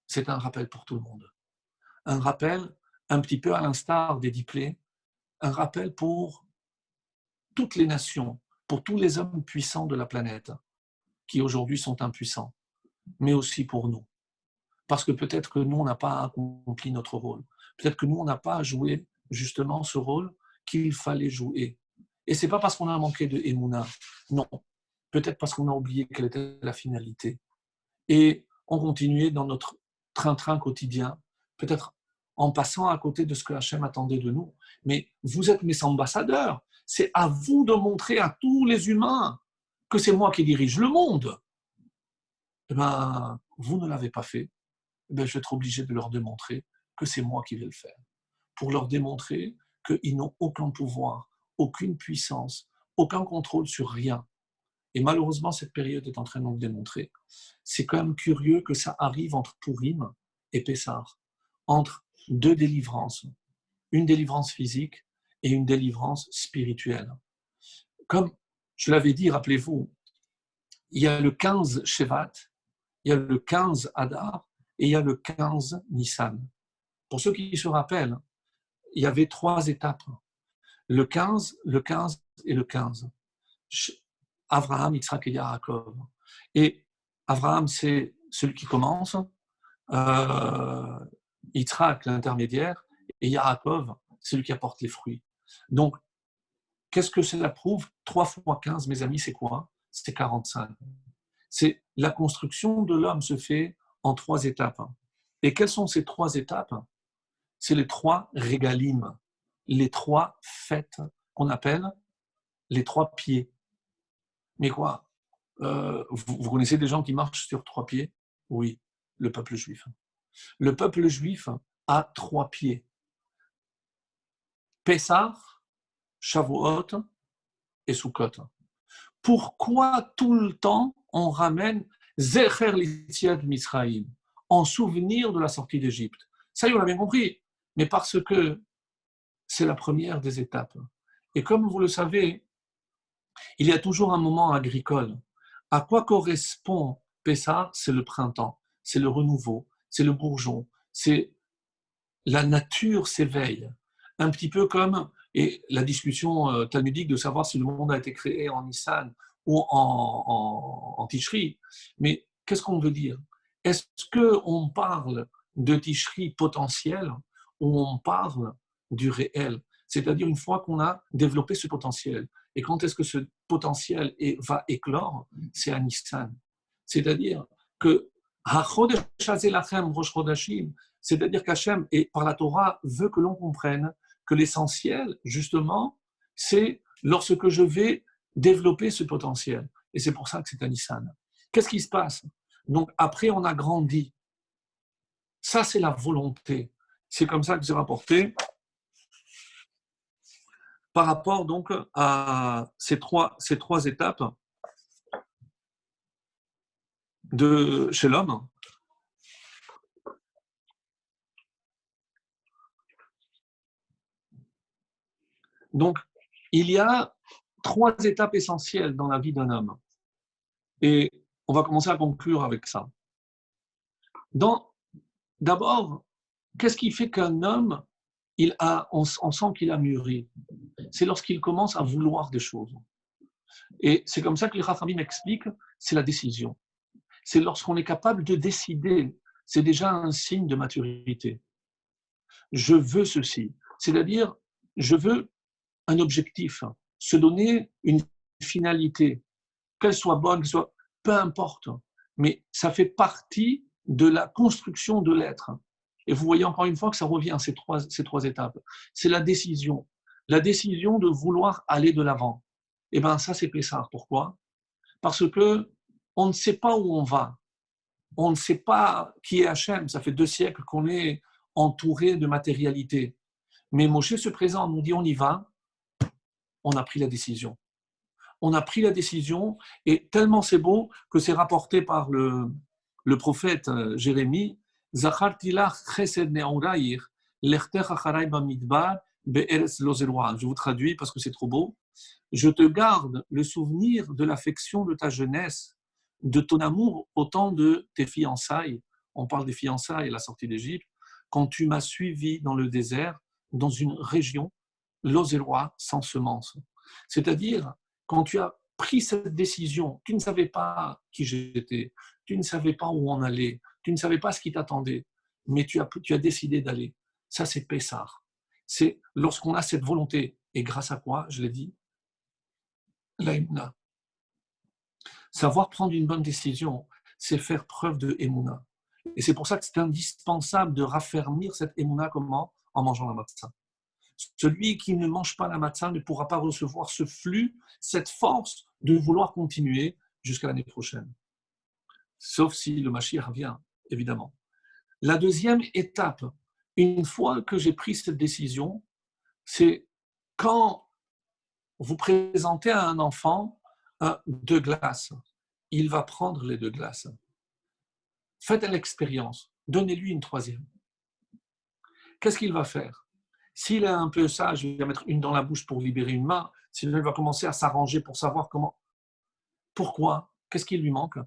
C'est un rappel pour tout le monde. Un rappel un petit peu à l'instar des 10 plaies, un rappel pour toutes les nations, pour tous les hommes puissants de la planète, qui aujourd'hui sont impuissants, mais aussi pour nous. Parce que peut-être que nous, on n'a pas accompli notre rôle. Peut-être que nous, on n'a pas joué justement ce rôle qu'il fallait jouer. Et ce n'est pas parce qu'on a manqué de Emouna, non. Peut-être parce qu'on a oublié quelle était la finalité. Et on continuait dans notre train-train quotidien, peut-être en passant à côté de ce que Hachem attendait de nous. Mais vous êtes mes ambassadeurs. C'est à vous de montrer à tous les humains que c'est moi qui dirige le monde. Eh bien, vous ne l'avez pas fait. Eh bien, je vais être obligé de leur démontrer que c'est moi qui vais le faire. Pour leur démontrer qu'ils n'ont aucun pouvoir, aucune puissance, aucun contrôle sur rien. Et malheureusement, cette période est en train de nous le démontrer. C'est quand même curieux que ça arrive entre Purim et Pessah, entre 2 délivrances, une délivrance physique et une délivrance spirituelle. Comme je l'avais dit, rappelez-vous, il y a le 15 Shevat, il y a le 15 Adar et il y a le 15 Nissan. Pour ceux qui se rappellent, il y avait 3 étapes. Le 15 et le 15. Abraham, Yitzhak et Yaakov. Et Abraham, c'est celui qui commence, Yitzhak, l'intermédiaire, et Yaakov, celui qui apporte les fruits. Donc, qu'est-ce que cela prouve? 3 fois 15, mes amis, c'est quoi? C'est 45. C'est la construction de l'homme se fait en 3 étapes. Et quelles sont ces 3 étapes? C'est les 3 régalim, les 3 fêtes qu'on appelle les 3 pieds. Mais quoi? Vous connaissez des gens qui marchent sur 3 pieds? Oui, le peuple juif. Le peuple juif a 3 pieds. Pessah, Shavuot et Sukkot. Pourquoi tout le temps on ramène Zecher l'Itziat Misraïm, en souvenir de la sortie d'Égypte? Ça y est, on l'a bien compris. Mais parce que c'est la première des étapes. Et comme vous le savez, il y a toujours un moment agricole. À quoi correspond Pessah? C'est le printemps, c'est le renouveau, c'est le bourgeon, c'est la nature s'éveille. Un petit peu comme, et la discussion talmudique de savoir si le monde a été créé en Nissan ou en Tishri. Mais qu'est-ce qu'on veut dire? Est-ce qu'on parle de Tishri potentiel ou on parle du réel? C'est-à-dire une fois qu'on a développé ce potentiel. Et quand est-ce que ce potentiel va éclore? C'est à Nissan. C'est-à-dire que c'est-à-dire qu'Hachem, et par la Torah, veut que l'on comprenne que l'essentiel, justement, c'est lorsque je vais développer ce potentiel. Et c'est pour ça que c'est un Nissan. Qu'est-ce qui se passe? Donc, après, on a grandi. Ça, c'est la volonté. C'est comme ça que c'est rapporté par rapport donc à ces trois étapes chez l'homme. Donc, il y a 3 étapes essentielles dans la vie d'un homme. Et on va commencer à conclure avec ça. D'abord, qu'est-ce qui fait qu'un homme, on sent qu'il a mûri? C'est lorsqu'il commence à vouloir des choses. Et c'est comme ça que les Rachamim m'expliquent, c'est la décision. C'est lorsqu'on est capable de décider, c'est déjà un signe de maturité. Je veux ceci, c'est-à-dire, je veux un objectif, se donner une finalité, qu'elle soit bonne, peu importe, mais ça fait partie de la construction de l'être. Et vous voyez encore une fois que ça revient à ces trois étapes. C'est la décision de vouloir aller de l'avant. Et bien ça, c'est Pessah. Pourquoi? Parce que on ne sait pas où on va. On ne sait pas qui est Hachem. Ça fait 2 siècles qu'on est entouré de matérialité. Mais Moshe se présente, nous dit on y va. On a pris la décision. On a pris la décision et tellement c'est beau que c'est rapporté par le prophète Jérémie. Je vous traduis parce que c'est trop beau. Je te garde le souvenir de l'affection de ta jeunesse, de ton amour au temps de tes fiançailles. On parle des fiançailles à la sortie d'Égypte. Quand tu m'as suivi dans le désert, dans une région, l'Osélois sans semence. C'est-à-dire, quand tu as pris cette décision, tu ne savais pas qui j'étais, tu ne savais pas où on allait, tu ne savais pas ce qui t'attendait, mais tu as décidé d'aller. Ça, c'est Pessah. C'est lorsqu'on a cette volonté, et grâce à quoi, je l'ai dit, l'Aïmouna. Savoir prendre une bonne décision, c'est faire preuve de Emouna. Et c'est pour ça que c'est indispensable de raffermir cette Emouna comment? En mangeant la matzah. Celui qui ne mange pas la matzah ne pourra pas recevoir ce flux, cette force de vouloir continuer jusqu'à l'année prochaine. Sauf si le Mashiach vient, évidemment. La deuxième étape, une fois que j'ai pris cette décision, c'est quand vous présentez à un enfant 2 glaces, il va prendre les 2 glaces. Faites l'expérience, donnez-lui une 3e. Qu'est-ce qu'il va faire? S'il est un peu sage, il va mettre une dans la bouche pour libérer une main, sinon il va commencer à s'arranger pour savoir comment. Pourquoi? Qu'est-ce qui lui manque?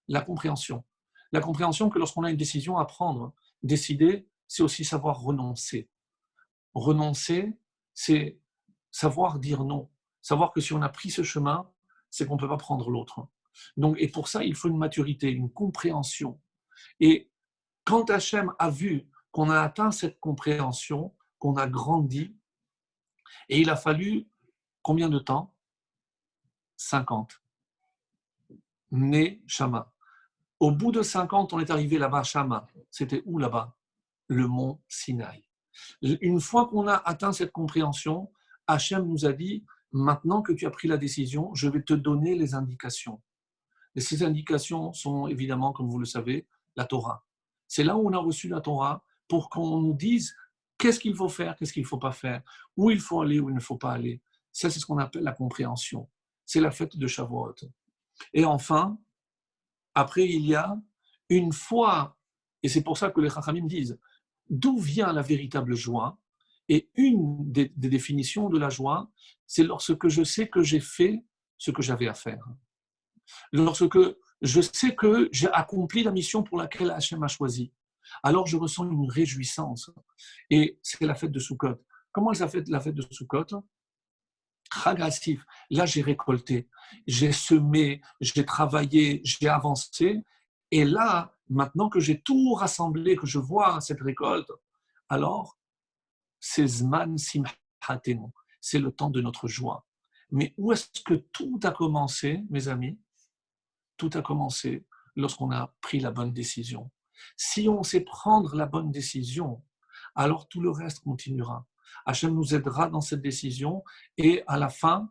La compréhension. La compréhension que lorsqu'on a une décision à prendre, décider, c'est aussi savoir renoncer. Renoncer, c'est savoir dire non. Savoir que si on a pris ce chemin, c'est qu'on ne peut pas prendre l'autre. Donc, et pour ça, il faut une maturité, une compréhension. Et quand Hachem a vu qu'on a atteint cette compréhension, qu'on a grandi, et il a fallu combien de temps? 50. Né Shama. Au bout de 50, on est arrivé là-bas, Shama. C'était où là-bas? Le mont Sinaï. Une fois qu'on a atteint cette compréhension, Hachem nous a dit, maintenant que tu as pris la décision, je vais te donner les indications. Et ces indications sont évidemment, comme vous le savez, la Torah. C'est là où on a reçu la Torah pour qu'on nous dise qu'est-ce qu'il faut faire, qu'est-ce qu'il ne faut pas faire, où il faut aller, où il ne faut pas aller. Ça, c'est ce qu'on appelle la compréhension. C'est la fête de Shavuot. Et enfin, après, il y a une fois, et c'est pour ça que les Chachamim disent, d'où vient la véritable joie? Et une des définitions de la joie, c'est lorsque je sais que j'ai fait ce que j'avais à faire. Lorsque je sais que j'ai accompli la mission pour laquelle Hachem m'a choisi, alors je ressens une réjouissance. Et c'est la fête de Sukkot. Comment elle s'appelle la fête de Sukkot? Chagasif. Là, j'ai récolté, j'ai semé, j'ai travaillé, j'ai avancé. Et là, maintenant que j'ai tout rassemblé, que je vois cette récolte, alors, c'est Zman Simhatenu. C'est le temps de notre joie. Mais où est-ce que tout a commencé, mes amis? Tout a commencé lorsqu'on a pris la bonne décision. Si on sait prendre la bonne décision, alors tout le reste continuera. Hachem nous aidera dans cette décision et à la fin,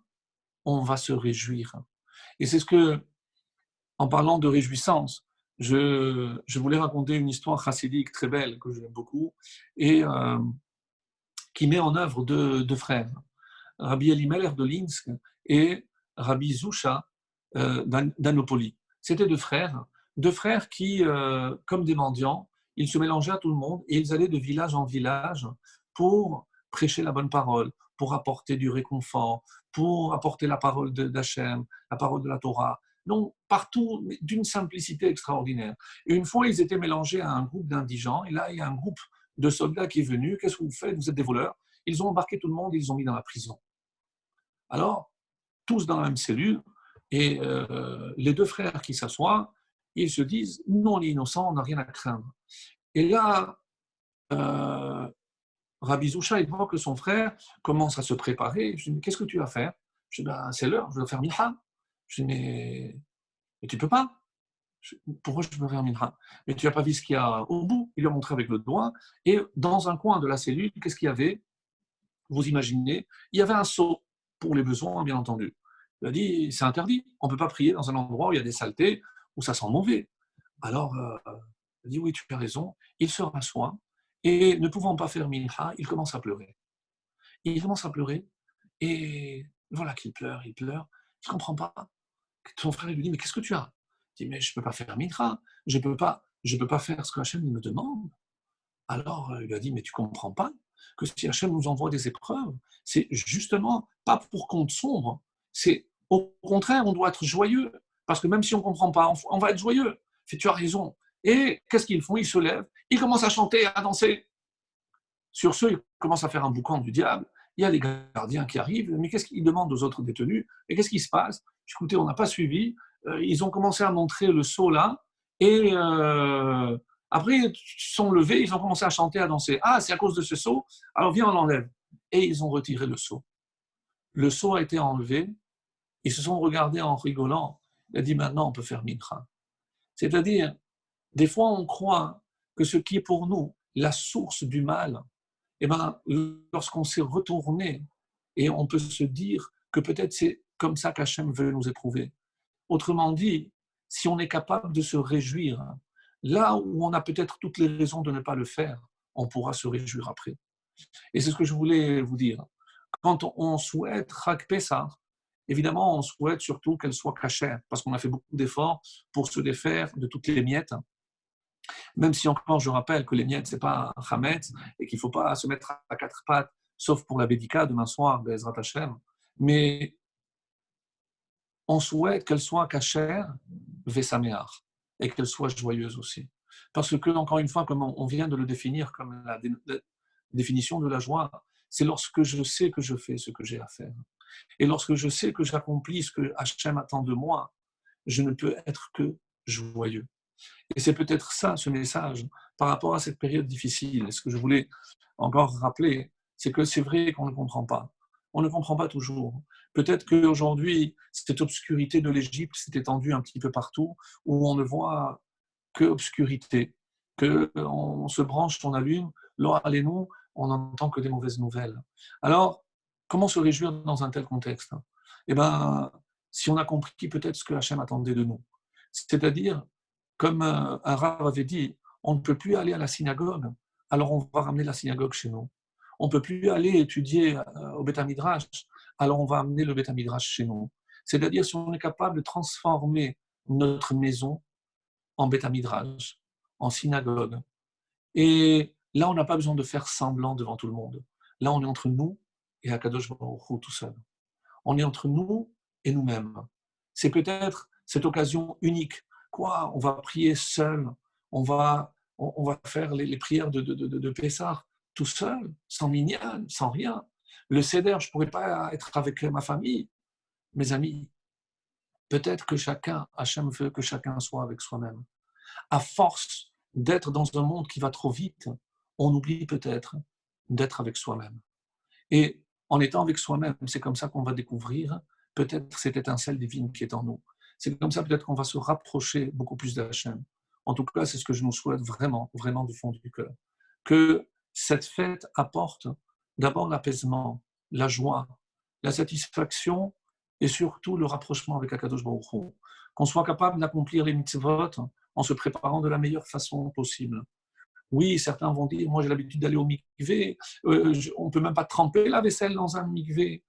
on va se réjouir. Et c'est ce que, en parlant de réjouissance, je voulais raconter une histoire chassidique très belle que j'aime beaucoup et qui met en œuvre 2 frères, Rabbi Elimelech de Linsk et Rabbi Zusha d'Anopoli. C'était 2 frères qui, comme des mendiants, ils se mélangeaient à tout le monde et ils allaient de village en village pour prêcher la bonne parole, pour apporter du réconfort, pour apporter la parole d'Hachem, la parole de la Torah. Donc, partout, d'une simplicité extraordinaire. Et une fois, ils étaient mélangés à un groupe d'indigents, et là, il y a un groupe de soldats qui est venu. Qu'est-ce que vous faites? Vous êtes des voleurs. Ils ont embarqué tout le monde, ils les ont mis dans la prison. Alors, tous dans la même cellule, et les deux frères qui s'assoient, ils se disent, nous, on est innocents, on n'a rien à craindre. Et là, Rabbi Zoucha, il voit que son frère commence à se préparer. Je dis, mais qu'est-ce que tu vas faire? Je dis, ben, c'est l'heure, je dois faire minha. Je dis, mais tu peux pas. Pourquoi je peux faire minha? Mais tu n'as pas vu ce qu'il y a au bout. Il lui a montré avec le doigt. Et dans un coin de la cellule, qu'est-ce qu'il y avait? Vous imaginez, il y avait un seau pour les besoins, bien entendu. Il a dit, c'est interdit. On ne peut pas prier dans un endroit où il y a des saletés, où ça sent mauvais. Alors, il a dit, oui, tu as raison. Il se rassoit et ne pouvant pas faire minha, il commence à pleurer. Il commence à pleurer et voilà qu'il pleure, il pleure. Il ne comprend pas. Son frère lui dit, mais qu'est-ce que tu as? Il dit, mais je ne peux pas faire minha. Je ne peux pas faire ce que Hachem me demande. Alors, il lui a dit, mais tu ne comprends pas que si Hachem nous envoie des épreuves, c'est justement pas pour qu'on sombre, c'est au contraire, on doit être joyeux, parce que même si on ne comprend pas, on va être joyeux. Tu as raison. Et qu'est-ce qu'ils font? Ils se lèvent, ils commencent à chanter, à danser. Sur ce, ils commencent à faire un boucan du diable. Il y a les gardiens qui arrivent, mais qu'est-ce qu'ils demandent aux autres détenus? Et qu'est-ce qui se passe? Écoutez, on n'a pas suivi. Ils ont commencé à montrer le seau là, et après, ils se sont levés, ils ont commencé à chanter, à danser. Ah, c'est à cause de ce seau? Alors viens, on l'enlève. Et ils ont retiré le seau. Le seau a été enlevé. Ils se sont regardés en rigolant. Il a dit, maintenant, on peut faire mincha. C'est-à-dire, des fois, on croit que ce qui est pour nous la source du mal, eh ben, lorsqu'on s'est retourné, et on peut se dire que peut-être c'est comme ça qu'Hachem veut nous éprouver. Autrement dit, si on est capable de se réjouir, là où on a peut-être toutes les raisons de ne pas le faire, on pourra se réjouir après. Et c'est ce que je voulais vous dire. Quand on souhaite Chag Pessah, évidemment, on souhaite surtout qu'elle soit cachère, parce qu'on a fait beaucoup d'efforts pour se défaire de toutes les miettes. Même si encore, je rappelle que les miettes, ce n'est pas un chametz et qu'il ne faut pas se mettre à quatre pattes, sauf pour la bédika demain soir, Bezrat Hashem. Mais on souhaite qu'elle soit cachère, Vesameach, et qu'elle soit joyeuse aussi. Parce que, encore une fois, comme on vient de le définir comme la définition de la joie, c'est lorsque je sais que je fais ce que j'ai à faire. Et lorsque je sais que j'accomplis ce que Hachem attend de moi, je ne peux être que joyeux. Et c'est peut-être ça, ce message, par rapport à cette période difficile. Et ce que je voulais encore rappeler, c'est que c'est vrai qu'on ne comprend pas. On ne comprend pas toujours. Peut-être qu'aujourd'hui, cette obscurité de l'Égypte s'est étendue un petit peu partout, où on ne voit que obscurité, qu'on se branche, on allume, l'or nous, on n'entend que des mauvaises nouvelles. Alors, comment se réjouir dans un tel contexte? Eh bien, si on a compris peut-être ce que Hachem attendait de nous, c'est-à-dire, comme un rabbin avait dit, on ne peut plus aller à la synagogue, alors on va ramener la synagogue chez nous. On ne peut plus aller étudier au Beth Midrash, alors on va amener le Beth Midrash chez nous. C'est-à-dire, si on est capable de transformer notre maison en Beth Midrash, en synagogue, et là, on n'a pas besoin de faire semblant devant tout le monde. Là, on est entre nous et Akadosh Baruch Hu tout seul. On est entre nous et nous-mêmes. C'est peut-être cette occasion unique. Quoi? On va prier seul, on va faire les prières de Pessah tout seul, sans minyan, sans rien. Le Seder, je ne pourrais pas être avec ma famille. Mes amis, peut-être que Hachem veut que chacun soit avec soi-même. À force d'être dans un monde qui va trop vite, on oublie peut-être d'être avec soi-même. Et en étant avec soi-même, c'est comme ça qu'on va découvrir peut-être cette étincelle divine qui est en nous. C'est comme ça peut-être qu'on va se rapprocher beaucoup plus d'Hachem. En tout cas, c'est ce que je nous souhaite vraiment, vraiment du fond du cœur. Que cette fête apporte d'abord l'apaisement, la joie, la satisfaction et surtout le rapprochement avec Akadosh Baruch Hu. Qu'on soit capable d'accomplir les mitzvot en se préparant de la meilleure façon possible. Oui, certains vont dire, moi j'ai l'habitude d'aller au mikvé, on ne peut même pas tremper la vaisselle dans un mikvé.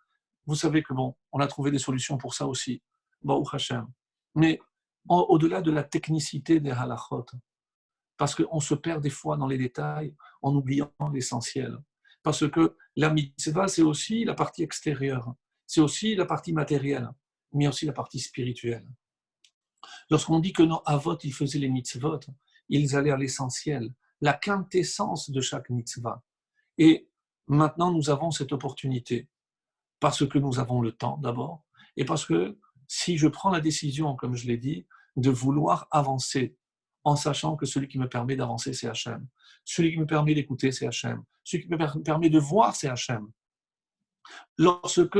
Vous savez que bon, on a trouvé des solutions pour ça aussi. Baruch Hashem. Mais au-delà de la technicité des halachot, parce qu'on se perd des fois dans les détails en oubliant l'essentiel. Parce que la mitzvah, c'est aussi la partie extérieure, c'est aussi la partie matérielle, mais aussi la partie spirituelle. Lorsqu'on dit que nos avot, ils faisaient les mitzvot, ils allaient à l'essentiel, la quintessence de chaque mitzvah. Et maintenant, nous avons cette opportunité, parce que nous avons le temps d'abord, et parce que si je prends la décision, comme je l'ai dit, de vouloir avancer, en sachant que celui qui me permet d'avancer, c'est Hachem. Celui qui me permet d'écouter, c'est Hachem. Celui qui me permet de voir, c'est Hachem. Lorsque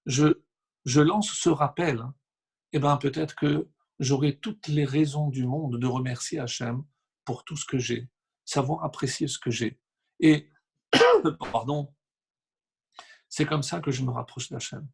je lance ce rappel, eh ben peut-être que j'aurai toutes les raisons du monde de remercier Hachem pour tout ce que j'ai, savoir apprécier ce que j'ai. Et, pardon, c'est comme ça que je me rapproche d'Hachem.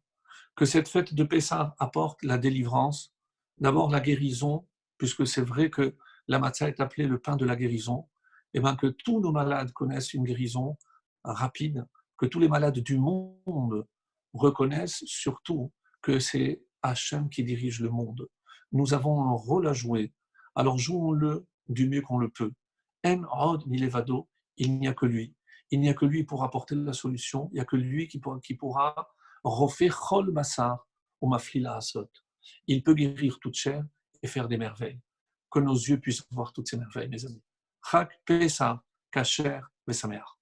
Que cette fête de Pessah apporte la délivrance, d'abord la guérison, puisque c'est vrai que la matzah est appelée le pain de la guérison, et bien que tous nos malades connaissent une guérison rapide, que tous les malades du monde reconnaissent surtout que c'est Hachem qui dirige le monde. Nous avons un rôle à jouer, alors jouons-le du mieux qu'on le peut. En od milevado, il n'y a que lui. Il n'y a que lui pour apporter la solution, il n'y a que lui qui pourra refaire chol massar ou maflila asot. Il peut guérir toute chair et faire des merveilles. Que nos yeux puissent voir toutes ces merveilles, mes amis. Chak Pesach, Kasher, Vesameach.